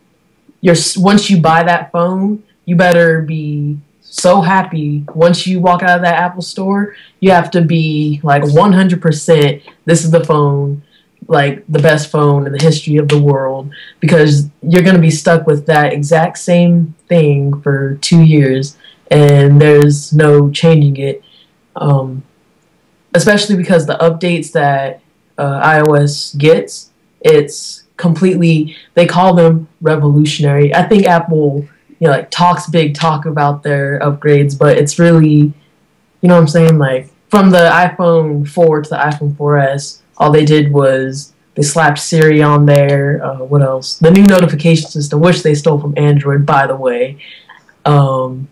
once you buy that phone, you better be so happy once you walk out of that Apple store. You have to be like 100%. This is the phone, like the best phone in the history of the world, because you're gonna be stuck with that exact same thing for 2 years, and there's no changing it. Especially because the updates that iOS gets, it's completely, they call them revolutionary. I think Apple, like talks big talk about their upgrades, but it's really, you know what I'm saying? Like from the iPhone 4 to the iPhone 4S, all they did was they slapped Siri on there. What else? The new notification system, which they stole from Android, by the way. And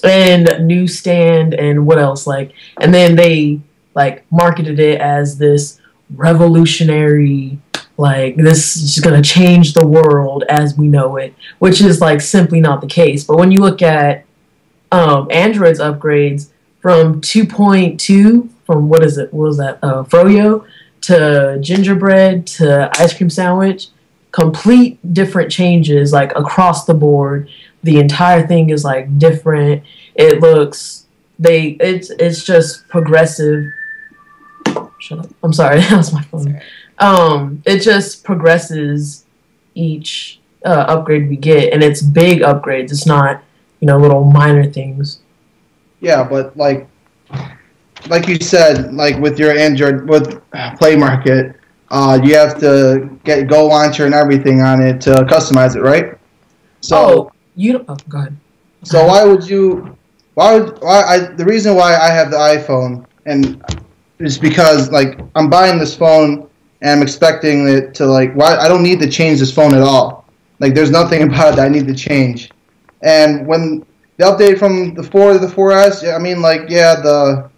Newsstand, and what else? Like, and then they like marketed it as this revolutionary, like this is going to change the world as we know it, which is like simply not the case. But when you look at Android's upgrades from 2.2, from what was that, Froyo to gingerbread to ice cream sandwich, complete different changes, like across the board. The entire thing is like different. It looks, it's just progressive. Shut up. I'm sorry, that was my phone. It just progresses each upgrade we get, and it's big upgrades. It's not, little minor things. Yeah, but like you said, like with your Android, with Play Market, you have to get Go Launcher and everything on it to customize it, right? So go ahead. So the reason why I have the iPhone and is because like I'm buying this phone and I'm expecting it to I don't need to change this phone at all. Like there's nothing about it that I need to change. And when the update from the 4 to the 4S, I mean the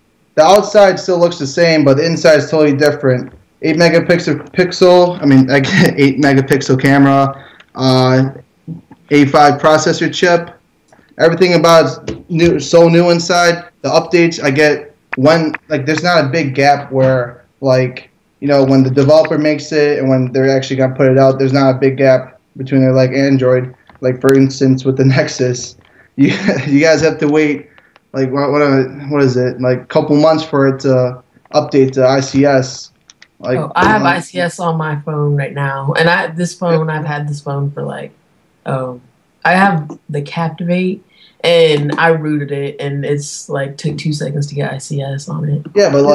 outside still looks the same, but the inside is totally different. 8 megapixel, I mean like 8 megapixel camera, A5 processor chip. Everything about it's new, so new inside. The updates I get there's not a big gap where when the developer makes it and when they're actually gonna put it out, there's not a big gap between it like Android. Like for instance with the Nexus, you guys have to wait what is it, like a couple months for it to update to ICS. I have ICS on my phone right now, and I've had this phone for I have the Captivate, and I rooted it, and it's took 2 seconds to get ICS on it. Yeah, but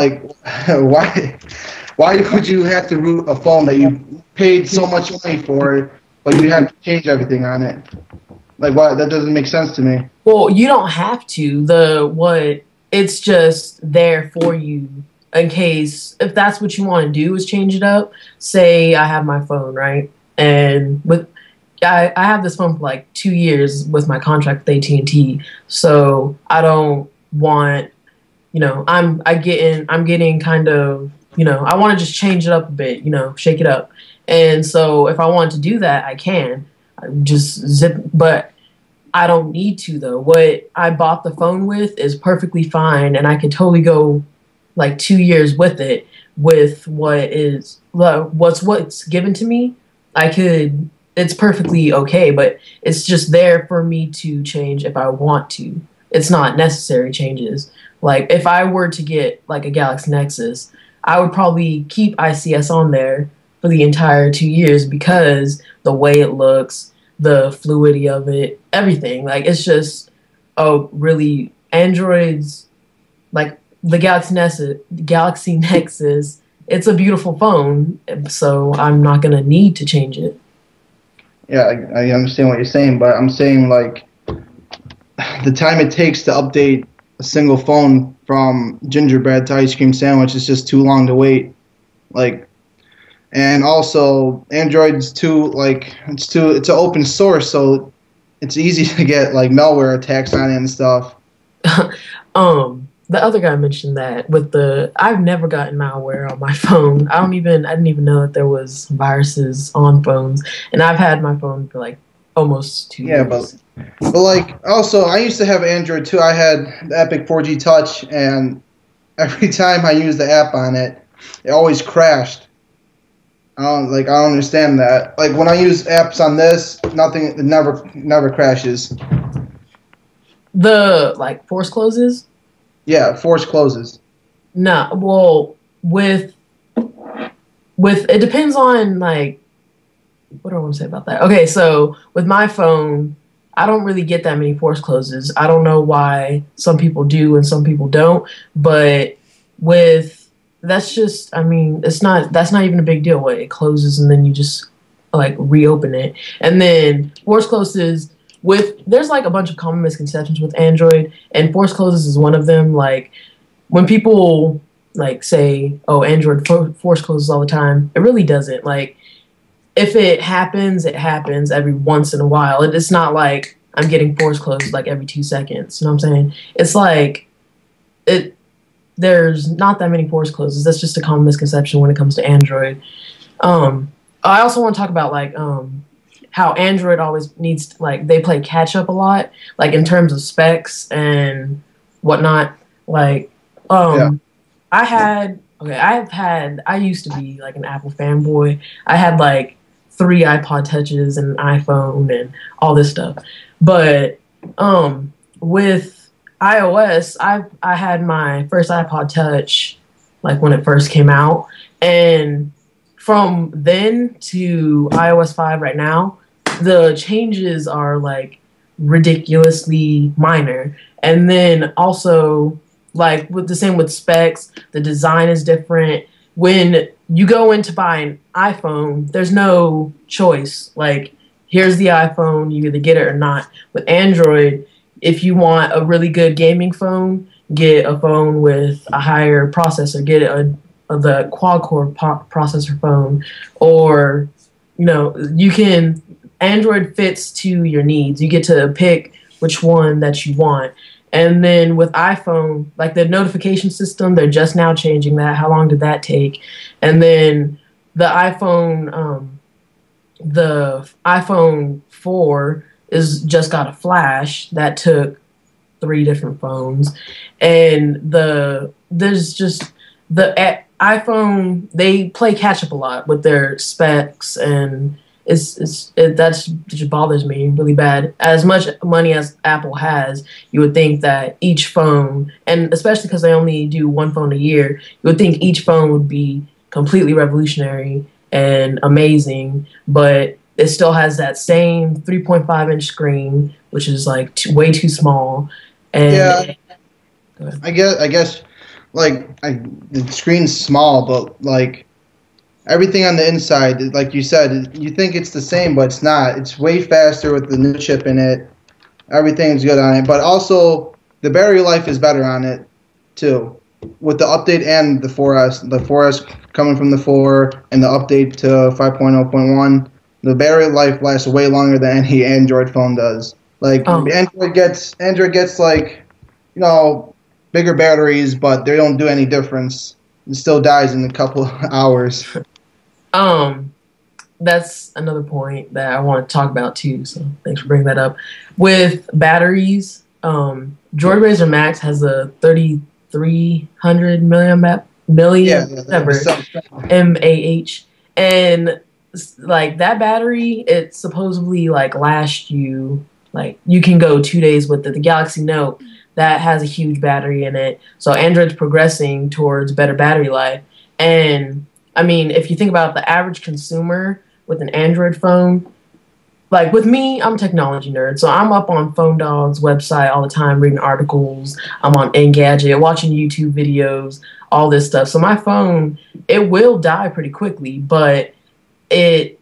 why would you have to root a phone that you paid so much money for, but you have to change everything on it? Why? That doesn't make sense to me. Well, you don't have to. It's just there for you in case, if that's what you want to do, is change it up. Say I have my phone, right? And I have this phone for 2 years with my contract with AT&T, so I don't want, I'm getting kind of, I want to just change it up a bit, shake it up. And so if I want to do that, I can just zip, but I don't need to though. What I bought the phone with is perfectly fine, and I could totally go 2 years with it, with what's given to me. It's perfectly okay, but it's just there for me to change if I want to. It's not necessary changes. If I were to get a Galaxy Nexus, I would probably keep ICS on there for the entire 2 years because the way it looks, the fluidity of it, everything. It's just really Android's the Galaxy Nexus. It's a beautiful phone, so I'm not gonna need to change it. Yeah, I understand what you're saying, but I'm saying the time it takes to update a single phone from gingerbread to ice cream sandwich is just too long to wait. And also Android's it's an open source, so it's easy to get malware attacks on it and stuff. The other guy mentioned that I've never gotten malware on my phone. I didn't even know that there was viruses on phones, and I've had my phone for almost 2 years. Yeah, but also I used to have Android too. I had the Epic 4G Touch, and every time I used the app on it, it always crashed. I don't understand that. When I use apps on this, it never crashes. The like force closes? Yeah, force closes. No, well, with it depends on like what do I want to say about that? Okay, so with my phone, I don't really get that many force closes. I don't know why some people do and some people don't, but with that's just I mean, that's not even a big deal. It closes and then you just like reopen it. And then force closes there's like a bunch of common misconceptions with Android, and force closes is one of them. Like when people like say, "Oh, Android force closes all the time," it really doesn't. Like if it happens every once in a while. It's not like I'm getting force closed like every 2 seconds. You know what I'm saying? It's like there's not that many force closes. That's just a common misconception when it comes to Android. I also want to talk about like how Android always needs to, like they play catch up a lot, like in terms of specs and whatnot. Like I used to be like an Apple fanboy. I had like 3 iPod touches and an iPhone and all this stuff. But with iOS, I had my first iPod touch like when it first came out, and from then to iOS 5 right now, the changes are like ridiculously minor. And then also like with the same with specs, the design is different. When you go in to buy an iPhone, there's no choice. Like here's the iPhone, you either get it or not. With Android, if you want a really good gaming phone, get a phone with a higher processor, get the quad-core processor phone, or Android fits to your needs. You get to pick which one that you want. And then with iPhone, like the notification system, they're just now changing that. How long did that take? And then the iPhone 4 just got a flash that took 3 different phones. And there's just the iPhone, they play catch up a lot with their specs, and that just bothers me really bad. As much money as Apple has, you would think that each phone, and especially because they only do one phone a year, you would think each phone would be completely revolutionary and amazing, but it still has that same 3.5-inch screen, which is like way too small. And yeah, I guess like the screen's small, but like everything on the inside, like you said, you think it's the same, but it's not. It's way faster with the new chip in it. Everything's good on it, but also the battery life is better on it too, with the update and the 4S. The 4S coming from the 4 and the update to 5.0.1. The battery life lasts way longer than any Android phone does. Like Android gets like bigger batteries, but they don't do any difference. It still dies in a couple of hours. That's another point that I want to talk about too. So thanks for bringing that up. With batteries, Droid Razr Max has a 3,300 mAh, and like that battery, it supposedly like lasts you, like you can go 2 days with it. The Galaxy Note, that has a huge battery in it. So Android's progressing towards better battery life. And I mean, if you think about the average consumer with an Android phone, like with me, I'm a technology nerd. So I'm up on Phone Dog's website all the time, reading articles. I'm on Engadget, watching YouTube videos, all this stuff. So my phone, it will die pretty quickly, but it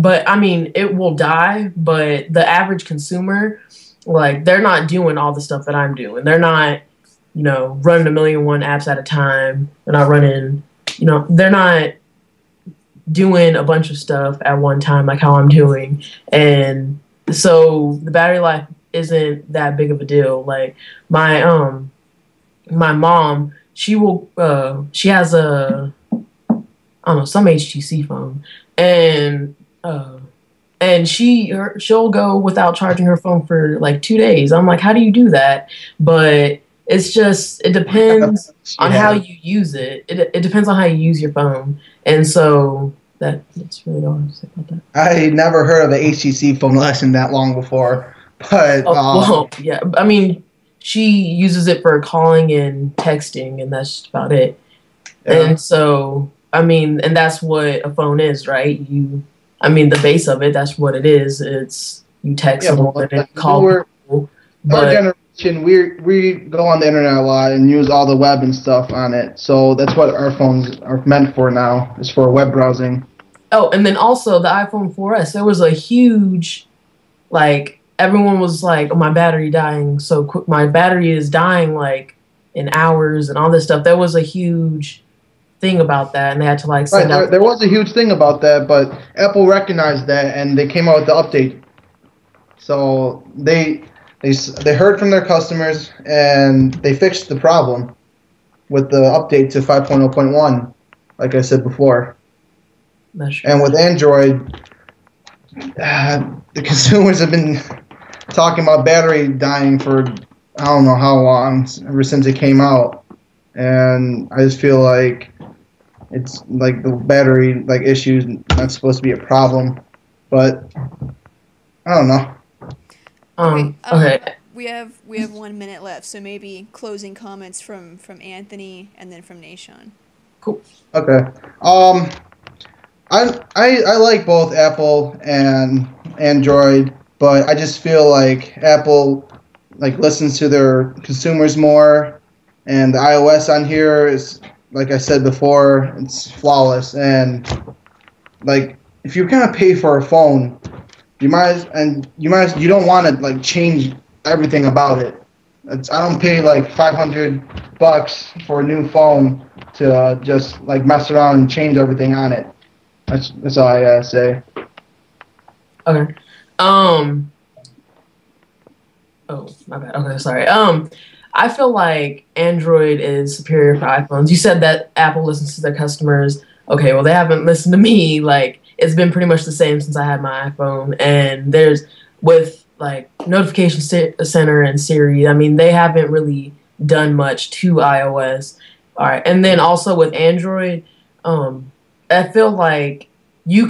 will die, but the average consumer, like, they're not doing all the stuff that I'm doing. They're not, running 1,000,001 apps at a time. They're not running, they're not doing a bunch of stuff at one time like how I'm doing. And so the battery life isn't that big of a deal. Like, my mom, she has some HTC phone, and she'll go without charging her phone for like 2 days. I'm like, how do you do that? But it depends on how you use it. It depends on how you use your phone. And so that's really all I have to say about that. I never heard of the HTC phone lasting that long before. But well, yeah. I mean, she uses it for calling and texting, and that's just about it. yeah. And so, I mean, and that's what a phone is, right? I mean, the base of it, that's what it is. It's you text Yeah, someone but and call people. our But generation, we go on the internet a lot and use all the web and stuff on it. So that's what our phones are meant for now, is for web browsing. oh, and then also the iPhone 4S, there was a huge, like, everyone was like, "Oh, my battery dying so quick. My battery is dying like in hours and all this stuff." There was a huge thing about that, and they had to like Right, send out. there was a huge thing about that, but Apple recognized that and they came out with the update. So they heard from their customers and they fixed the problem with the update to 5.0.1, like I said before. And with Android, the consumers have been talking about battery dying for I don't know how long, ever since it came out. And I just feel like it's like the battery issues not supposed to be a problem, but I don't know. Okay. We have 1 minute left, so maybe closing comments from Anthony and then from Nasean. Cool. Okay. I like both Apple and Android, but I just feel like Apple listens to their consumers more, and the iOS on here is, like I said before, it's flawless. And if you're gonna pay for a phone, you don't want to change everything about it. I don't pay $500 for a new phone to just mess around and change everything on it. That's all I gotta say. Okay. Oh, my bad. Okay, sorry. I feel like Android is superior for iPhones. You said that Apple listens to their customers. Okay, well, they haven't listened to me. It's been pretty much the same since I had my iPhone. And there's, with, Notification Center and Siri, I mean, they haven't really done much to iOS. All right. And then also with Android, I feel like you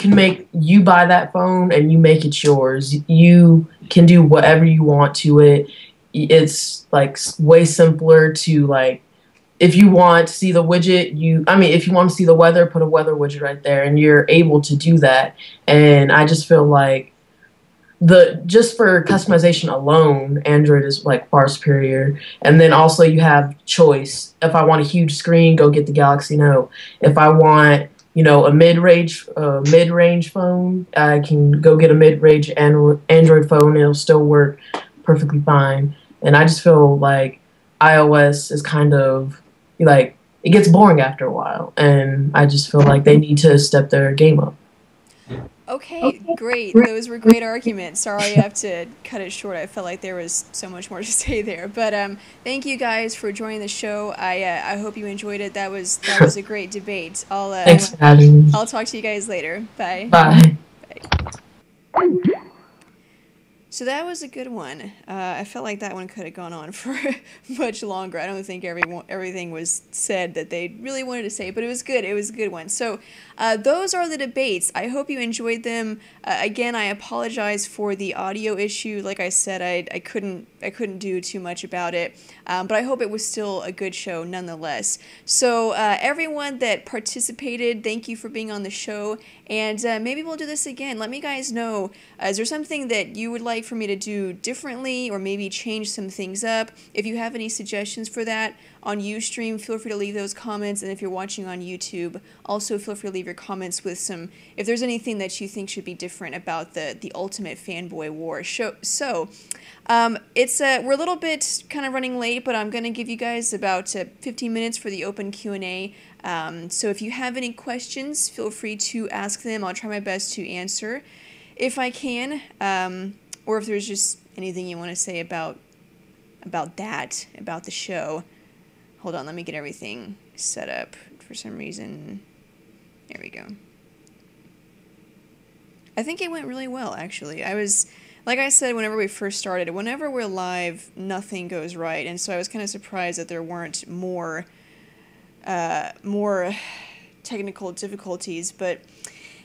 buy that phone and you make it yours. You can do whatever you want to it. It's way simpler to if you want to see the widget, if you want to see the weather, put a weather widget right there and you're able to do that. And I just feel like just for customization alone, Android is far superior. And then also you have choice. If I want a huge screen, go get the Galaxy Note. If I want a mid-range phone, I can go get a mid-range Android phone. It'll still work perfectly fine. And I just feel like iOS is kind of it gets boring after a while, and I just feel like they need to step their game up. Okay, great. Those were great arguments. Sorry I have to cut it short. I felt like there was so much more to say there. But thank you guys for joining the show. I hope you enjoyed it. That was a great debate. Thanks for having me. I'll talk to you guys later. Bye. Bye. So that was a good one. I felt like that one could have gone on for much longer. I don't think everything was said that they really wanted to say, but it was good. It was a good one. So those are the debates. I hope you enjoyed them. Again, I apologize for the audio issue. Like I said, I couldn't do too much about it, but I hope it was still a good show nonetheless. So everyone that participated, thank you for being on the show, and maybe we'll do this again. Let me guys know, is there something that you would like for me to do differently, or maybe change some things up? If you have any suggestions for that on Ustream, feel free to leave those comments, and if you're watching on YouTube, also feel free to leave your comments with if there's anything that you think should be different about the Ultimate Fanboy War show. So we're a little bit kind of running late, but I'm going to give you guys about 15 minutes for the open Q&A. So if you have any questions, feel free to ask them. I'll try my best to answer if I can, or if there's just anything you want to say about the show. Hold on, let me get everything set up for some reason. There we go. I think it went really well, actually. Like I said, whenever we first started, whenever we're live, nothing goes right, and so I was kind of surprised that there weren't more technical difficulties. But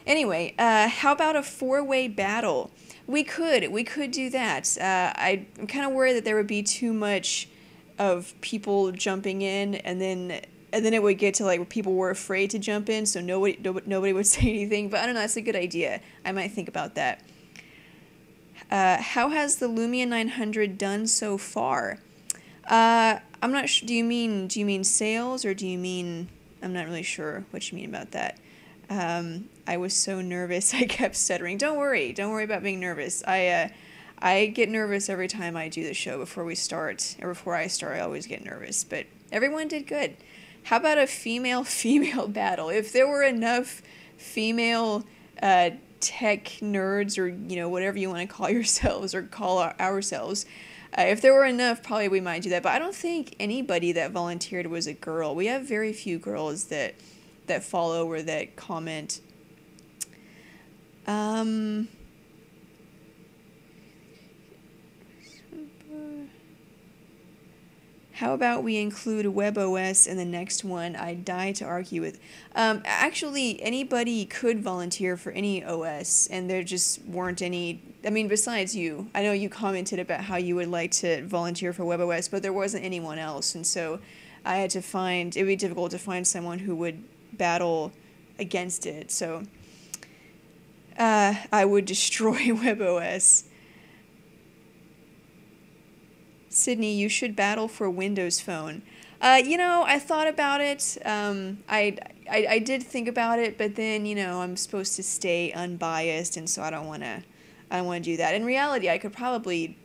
anyway, how about a 4-way battle? We could do that. I'm kind of worried that there would be too much of people jumping in, and then it would get to like where people were afraid to jump in, so nobody would say anything. But I don't know. That's a good idea. I might think about that. How has the Lumia 900 done so far? I'm not sure. Do you mean sales, or do you mean? I'm not really sure what you mean about that. I was so nervous, I kept stuttering. Don't worry about being nervous. I get nervous every time I do the show before we start, or before I start. I always get nervous, but everyone did good. How about a female battle? If there were enough female tech nerds, or whatever you want to call yourselves or call ourselves, if there were enough, probably we might do that. But I don't think anybody that volunteered was a girl. We have very few girls that follow or that comment. How about we include WebOS in the next one? I die to argue with. Actually, anybody could volunteer for any OS, and there just weren't any. I mean, besides you. I know you commented about how you would like to volunteer for WebOS, but there wasn't anyone else, and so I had to find. It would be difficult to find someone who would battle against it. So I would destroy WebOS. Sydney, you should battle for Windows Phone. I thought about it. I did think about it, but then I'm supposed to stay unbiased, and so I don't want to do that. In reality, I could probably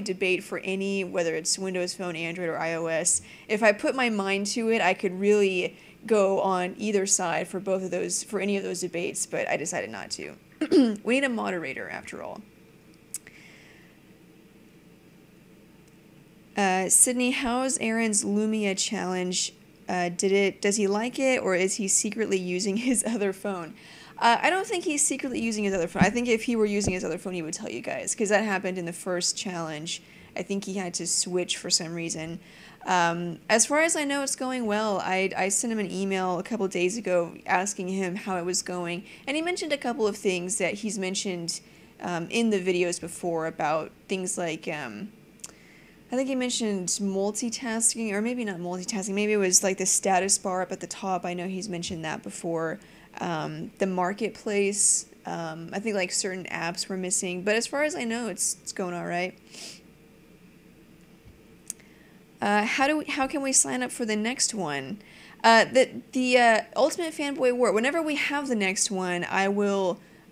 debate for any, whether it's Windows Phone, Android, or iOS. If I put my mind to it, I could really go on either side for both of those, for any of those debates, but I decided not to. We need a moderator, after all. Sydney, how's Aaron's Lumia challenge? Does he like it, or is he secretly using his other phone? I don't think he's secretly using his other phone. I think if he were using his other phone, he would tell you guys, because that happened in the first challenge. I think he had to switch for some reason. As far as I know, it's going well. I sent him an email a couple days ago asking him how it was going, and he mentioned a couple of things that he's mentioned in the videos before about things like, I think he mentioned multitasking, or maybe not multitasking, maybe it was like the status bar up at the top. I know he's mentioned that before. The marketplace, I think like certain apps were missing, but as far as I know, it's going all right. How can we sign up for the next one? The Ultimate Fanboy War. Whenever we have the next one,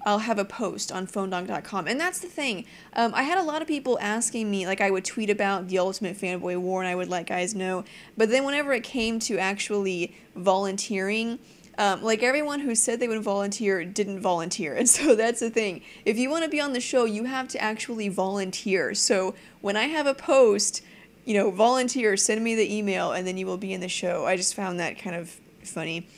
I'll have a post on phonedog.com. And that's the thing. I had a lot of people asking me, like I would tweet about the Ultimate Fanboy War and I would let guys know. But then whenever it came to actually volunteering, like everyone who said they would volunteer didn't volunteer. And so that's the thing. If you want to be on the show, you have to actually volunteer. So when I have a post, volunteer, send me the email, and then you will be in the show. I just found that kind of funny.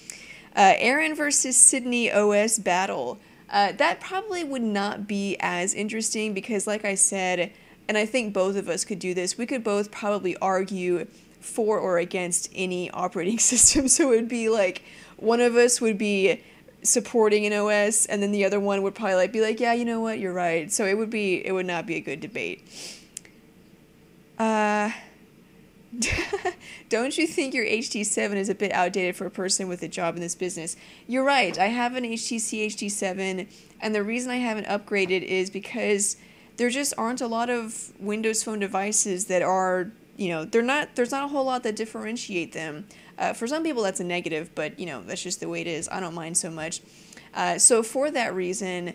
Aaron versus Sydney OS battle. That probably would not be as interesting because, like I said, and I think both of us could do this, we could both probably argue for or against any operating system. So it would be like one of us would be supporting an OS, and then the other one would probably be like, yeah, you know what, you're right. So it would not be a good debate. Don't you think your HT7 is a bit outdated for a person with a job in this business? You're right. I have an HTC HT7, and the reason I haven't upgraded is because there just aren't a lot of Windows Phone devices that are, there's not a whole lot that differentiate them. For some people that's a negative, but that's just the way it is. I don't mind so much. So for that reason,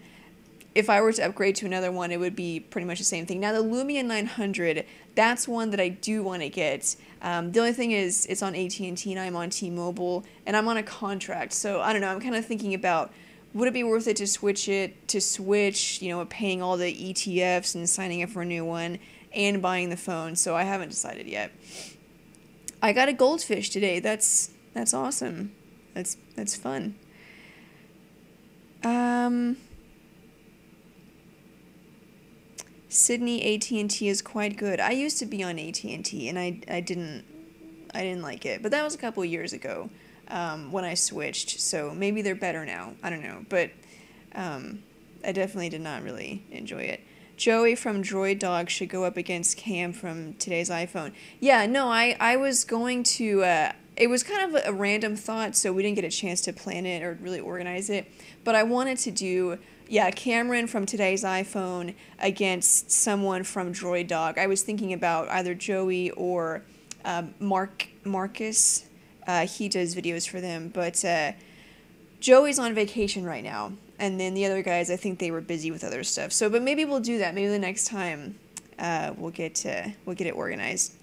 if I were to upgrade to another one, it would be pretty much the same thing. Now, the Lumia 900, that's one that I do want to get. The only thing is it's on AT&T and I'm on T-Mobile, and I'm on a contract. So, I don't know, I'm kind of thinking about, would it be worth it to switch, paying all the ETFs and signing up for a new one and buying the phone? So I haven't decided yet. I got a goldfish today. That's awesome. That's fun. Sydney AT&T is quite good. I used to be on AT&T and I didn't like it, but that was a couple of years ago when I switched. So maybe they're better now. I don't know, but I definitely did not really enjoy it. Joey from Droid Dog should go up against Cam from today's iPhone. Yeah, no, I was going to, it was kind of a random thought, so we didn't get a chance to plan it or really organize it. But I wanted to do, yeah, Cameron from today's iPhone against someone from Droid Dog. I was thinking about either Joey or Marcus. He does videos for them, but Joey's on vacation right now. And then the other guys, I think they were busy with other stuff. So, but maybe we'll do that. Maybe the next time we'll get it organized.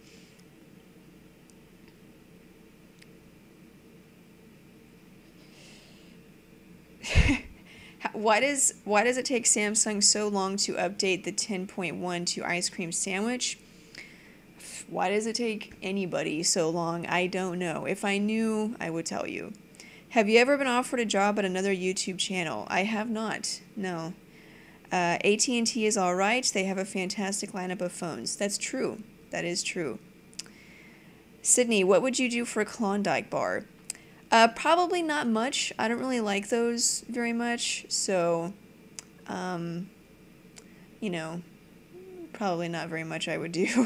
Why does it take Samsung so long to update the 10.1 to ice cream sandwich? Why does it take anybody so long? I don't know. If I knew, I would tell you. Have you ever been offered a job at another YouTube channel? I have not. No. AT&T is all right. They have a fantastic lineup of phones. That's true. That is true. Sydney, what would you do for a Klondike bar? Probably not much. I don't really like those very much. So, you know, probably not very much I would do.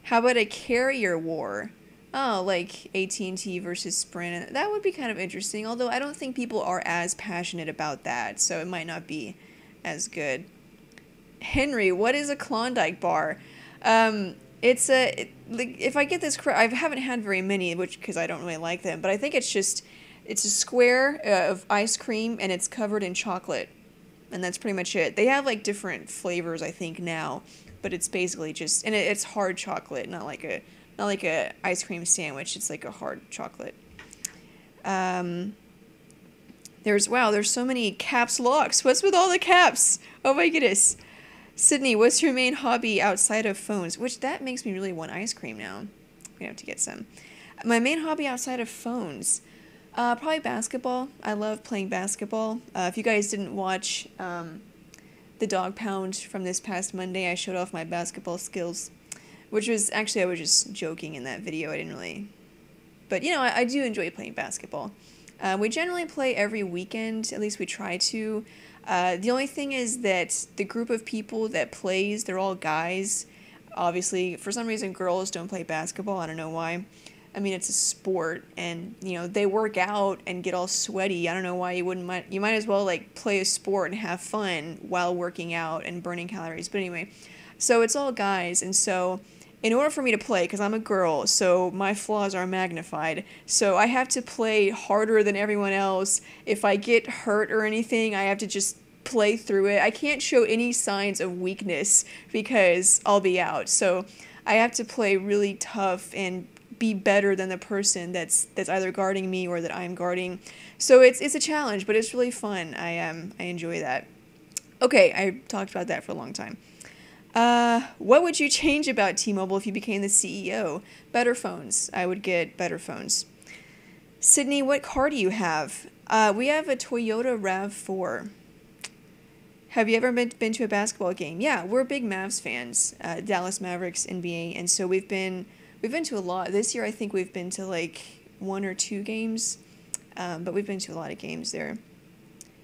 How about a carrier war? Oh, like AT&T versus Sprint. That would be kind of interesting, although I don't think people are as passionate about that, so it might not be as good. Henry, what is a Klondike bar? It's if I get this correct, I haven't had very many, because I don't really like them, but I think it's a square of ice cream, and it's covered in chocolate, and that's pretty much it. They have like different flavors, I think, now, but it's basically just, and it's hard chocolate, not like a ice cream sandwich. It's like a hard chocolate. There's so many caps locks. What's with all the caps? Oh my goodness. Sydney, what's your main hobby outside of phones? Which that makes me really want ice cream now. I'm gonna have to get some. My main hobby outside of phones, probably basketball. I love playing basketball. If you guys didn't watch the Dog Pound from this past Monday, I showed off my basketball skills. Which was, actually, I was just joking in that video. I didn't really... But, you know, I do enjoy playing basketball. We generally play every weekend. At least we try to. The only thing is that the group of people that plays, they're all guys. Obviously, for some reason, girls don't play basketball. I don't know why. I mean, it's a sport, and, you know, they work out and get all sweaty. I don't know why you wouldn't... You might as well, like, play a sport and have fun while working out and burning calories. But anyway, so it's all guys, and so... In order for me to play, because I'm a girl, so my flaws are magnified, so I have to play harder than everyone else. If I get hurt or anything, I have to just play through it. I can't show any signs of weakness because I'll be out. So I have to play really tough and be better than the person that's either guarding me or that I'm guarding. So it's a challenge, but it's really fun. I enjoy that. Okay, I talked about that for a long time. What would you change about T-Mobile if you became the CEO? Better phones. I would get better phones. Sydney, what car do you have? We have a Toyota RAV4. Have you ever been to a basketball game? Yeah, we're big Mavs fans. Dallas Mavericks, NBA, and so we've been to a lot. This year I think we've been to like 1 or 2 games, but we've been to a lot of games there.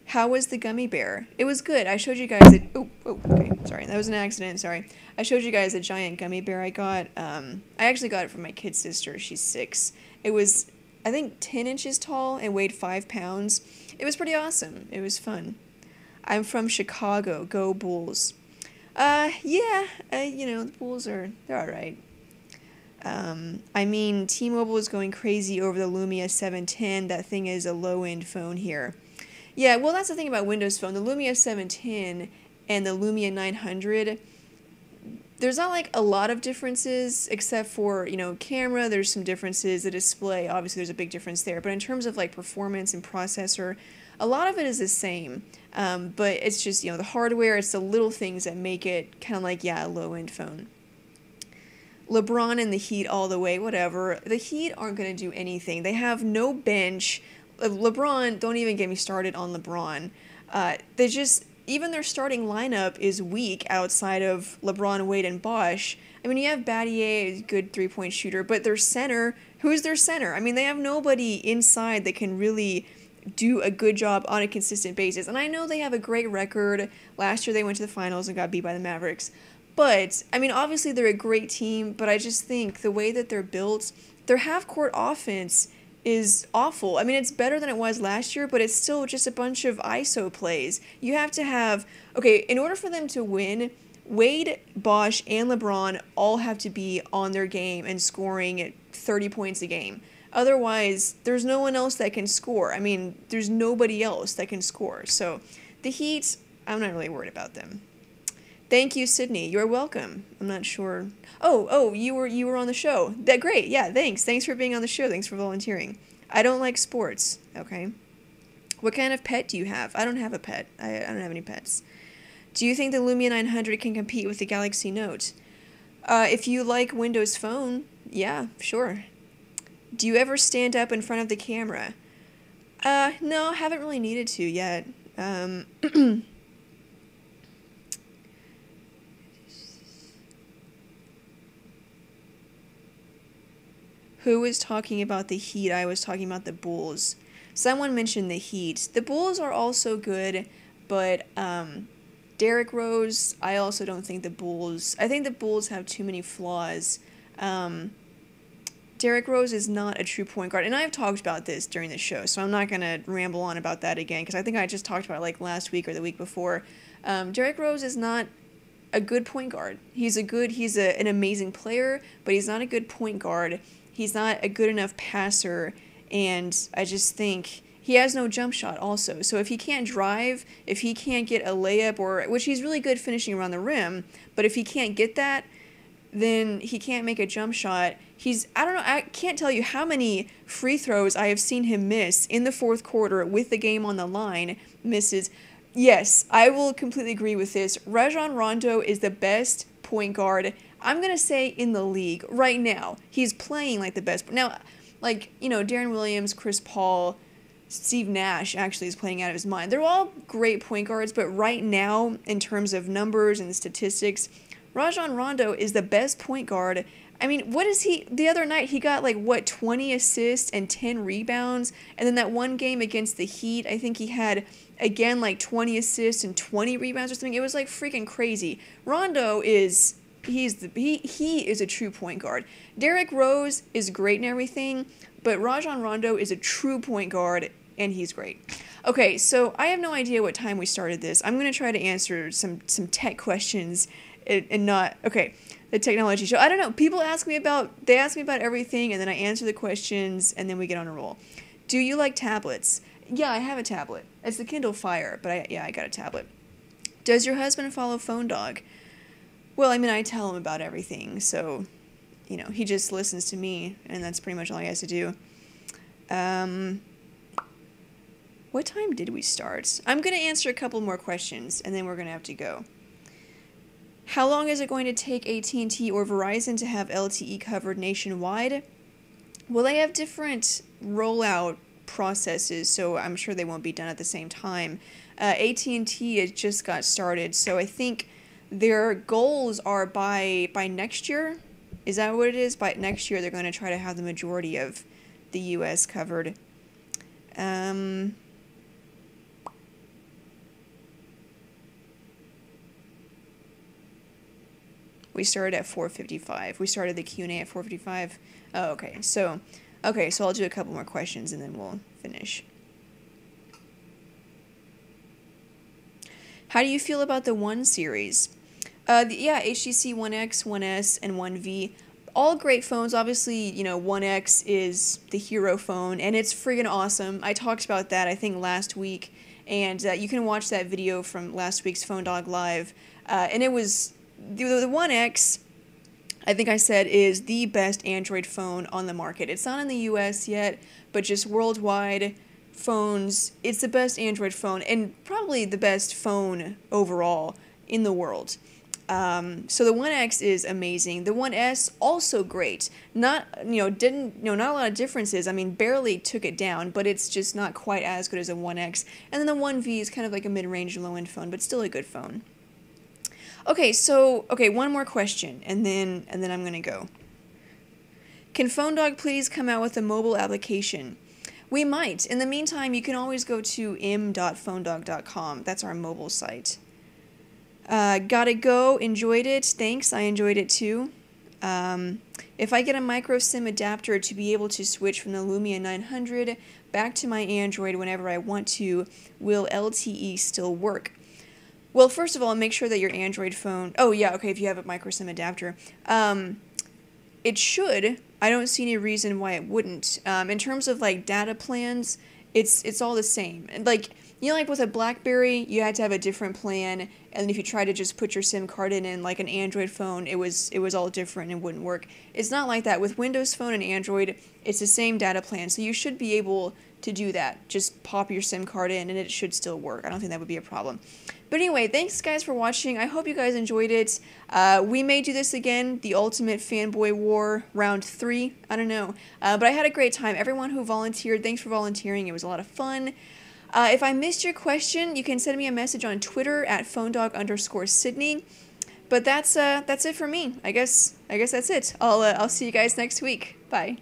How was the gummy bear? It was good. I showed you guys it. Oh, okay. Sorry. That was an accident. Sorry. I showed you guys a giant gummy bear I got. I actually got it from my kid sister. She's 6. It was, I think, 10 inches tall and weighed 5 pounds. It was pretty awesome. It was fun. I'm from Chicago. Go Bulls. Yeah. You know, the Bulls they're all right. I mean, T-Mobile is going crazy over the Lumia 710. That thing is a low-end phone here. Yeah, well, that's the thing about Windows Phone. The Lumia 710 and the Lumia 900, there's not, like, a lot of differences, except for, you know, camera, there's some differences. The display, obviously, there's a big difference there. But in terms of, like, performance and processor, a lot of it is the same. But it's just, you know, the hardware, it's the little things that make it kind of like, yeah, a low-end phone. LeBron and the Heat all the way, whatever. The Heat aren't going to do anything. They have no bench. LeBron, don't even get me started on LeBron. They just, even their starting lineup is weak outside of LeBron, Wade, and Bosh. I mean, you have Battier, a good three-point shooter, but their center, who's their center? I mean, they have nobody inside that can really do a good job on a consistent basis. And I know they have a great record. Last year they went to the finals and got beat by the Mavericks. But, I mean, obviously they're a great team, but I just think the way that they're built, their half-court offense is awful. I mean, it's better than it was last year, but it's still just a bunch of ISO plays. You have to have, okay, in order for them to win, Wade, Bosch, and LeBron all have to be on their game and scoring at 30 points a game. Otherwise, there's no one else that can score. I mean, there's nobody else that can score. So the Heat, I'm not really worried about them. Thank you, Sydney. You're welcome. I'm not sure. Oh, you were on the show. That great. Yeah, thanks. Thanks for being on the show. Thanks for volunteering. I don't like sports. Okay. What kind of pet do you have? I don't have a pet. I don't have any pets. Do you think the Lumia 900 can compete with the Galaxy Note? If you like Windows Phone, yeah, sure. Do you ever stand up in front of the camera? No, I haven't really needed to yet. Who was talking about the Heat? I was talking about the Bulls. Someone mentioned the Heat. The Bulls are also good, but Derrick Rose, I also don't think the Bulls... I think the Bulls have too many flaws. Derrick Rose is not a true point guard, and I've talked about this during the show, so I'm not going to ramble on about that again, because I think I just talked about it like last week or the week before. Derrick Rose is not a good point guard. He's an amazing player, but he's not a good point guard. He's not a good enough passer, and I just think he has no jump shot also. So if he can't drive, if he can't get a layup, which he's really good finishing around the rim, but if he can't get that, then he can't make a jump shot. I can't tell you how many free throws I have seen him miss in the fourth quarter with the game on the line. Misses. Yes, I will completely agree with this. Rajon Rondo is the best point guard, I'm going to say, in the league right now. He's playing like the best. Now, Deron Williams, Chris Paul, Steve Nash actually is playing out of his mind. They're all great point guards, but right now, in terms of numbers and statistics, Rajon Rondo is the best point guard. I mean, what is he? The other night, he got 20 assists and 10 rebounds. And then that one game against the Heat, I think he had, again, 20 assists and 20 rebounds or something. It was freaking crazy. Rondo is... he is a true point guard. Derrick Rose is great and everything, but Rajon Rondo is a true point guard, and he's great. Okay, so I have no idea what time we started this. I'm going to try to answer some tech questions and not... Okay, the technology show. I don't know. People ask me about everything, and then I answer the questions, and then we get on a roll. Do you like tablets? Yeah, I have a tablet. It's the Kindle Fire, but I got a tablet. Does your husband follow Phone Dog? Well, I mean, I tell him about everything, so, he just listens to me, and that's pretty much all he has to do. What time did we start? I'm going to answer a couple more questions, and then we're going to have to go. How long is it going to take AT&T or Verizon to have LTE covered nationwide? Well, they have different rollout processes, so I'm sure they won't be done at the same time. AT&T has just got started, so I think... their goals are by next year. Is that what it is? By next year, they're going to try to have the majority of the U.S. covered. We started at 4:55. We started the Q&A at 4:55. Oh, okay. So I'll do a couple more questions and then we'll finish. How do you feel about the One series? HTC One X, One S, and One V. All great phones. Obviously, One X is the hero phone, and it's friggin' awesome. I talked about that, I think, last week, and you can watch that video from last week's Phone Dog Live. And it was... The One X, I think I said, is the best Android phone on the market. It's not in the US yet, but just worldwide phones, it's the best Android phone, and probably the best phone overall in the world. So the One X is amazing. The One S, also great. Not a lot of differences. I mean, barely took it down, but it's just not quite as good as a One X. And then the One V is kind of like a mid-range, low-end phone, but still a good phone. Okay, one more question, and then I'm gonna go. Can Phone Dog please come out with a mobile application? We might. In the meantime, you can always go to im.phonedog.com. That's our mobile site. Gotta go. Enjoyed it. Thanks. I enjoyed it too. If I get a micro SIM adapter to be able to switch from the Lumia 900 back to my Android whenever I want to, will LTE still work? Well, first of all, make sure that your Android phone... Oh, yeah, okay, if you have a micro SIM adapter. It should. I don't see any reason why it wouldn't. In terms of, like, data plans, it's all the same. Like, you know, like with a BlackBerry, you had to have a different plan, and if you try to just put your SIM card in like an Android phone, it was all different and wouldn't work. It's not like that. With Windows Phone and Android, it's the same data plan, so you should be able to do that. Just pop your SIM card in, and it should still work. I don't think that would be a problem. But anyway, thanks guys for watching. I hope you guys enjoyed it. We may do this again, the Ultimate Fanboy War, round 3. I don't know. But I had a great time. Everyone who volunteered, thanks for volunteering. It was a lot of fun. If I missed your question, you can send me a message on Twitter at phonedog_Sydney. But that's it for me. I guess that's it. I'll see you guys next week. Bye.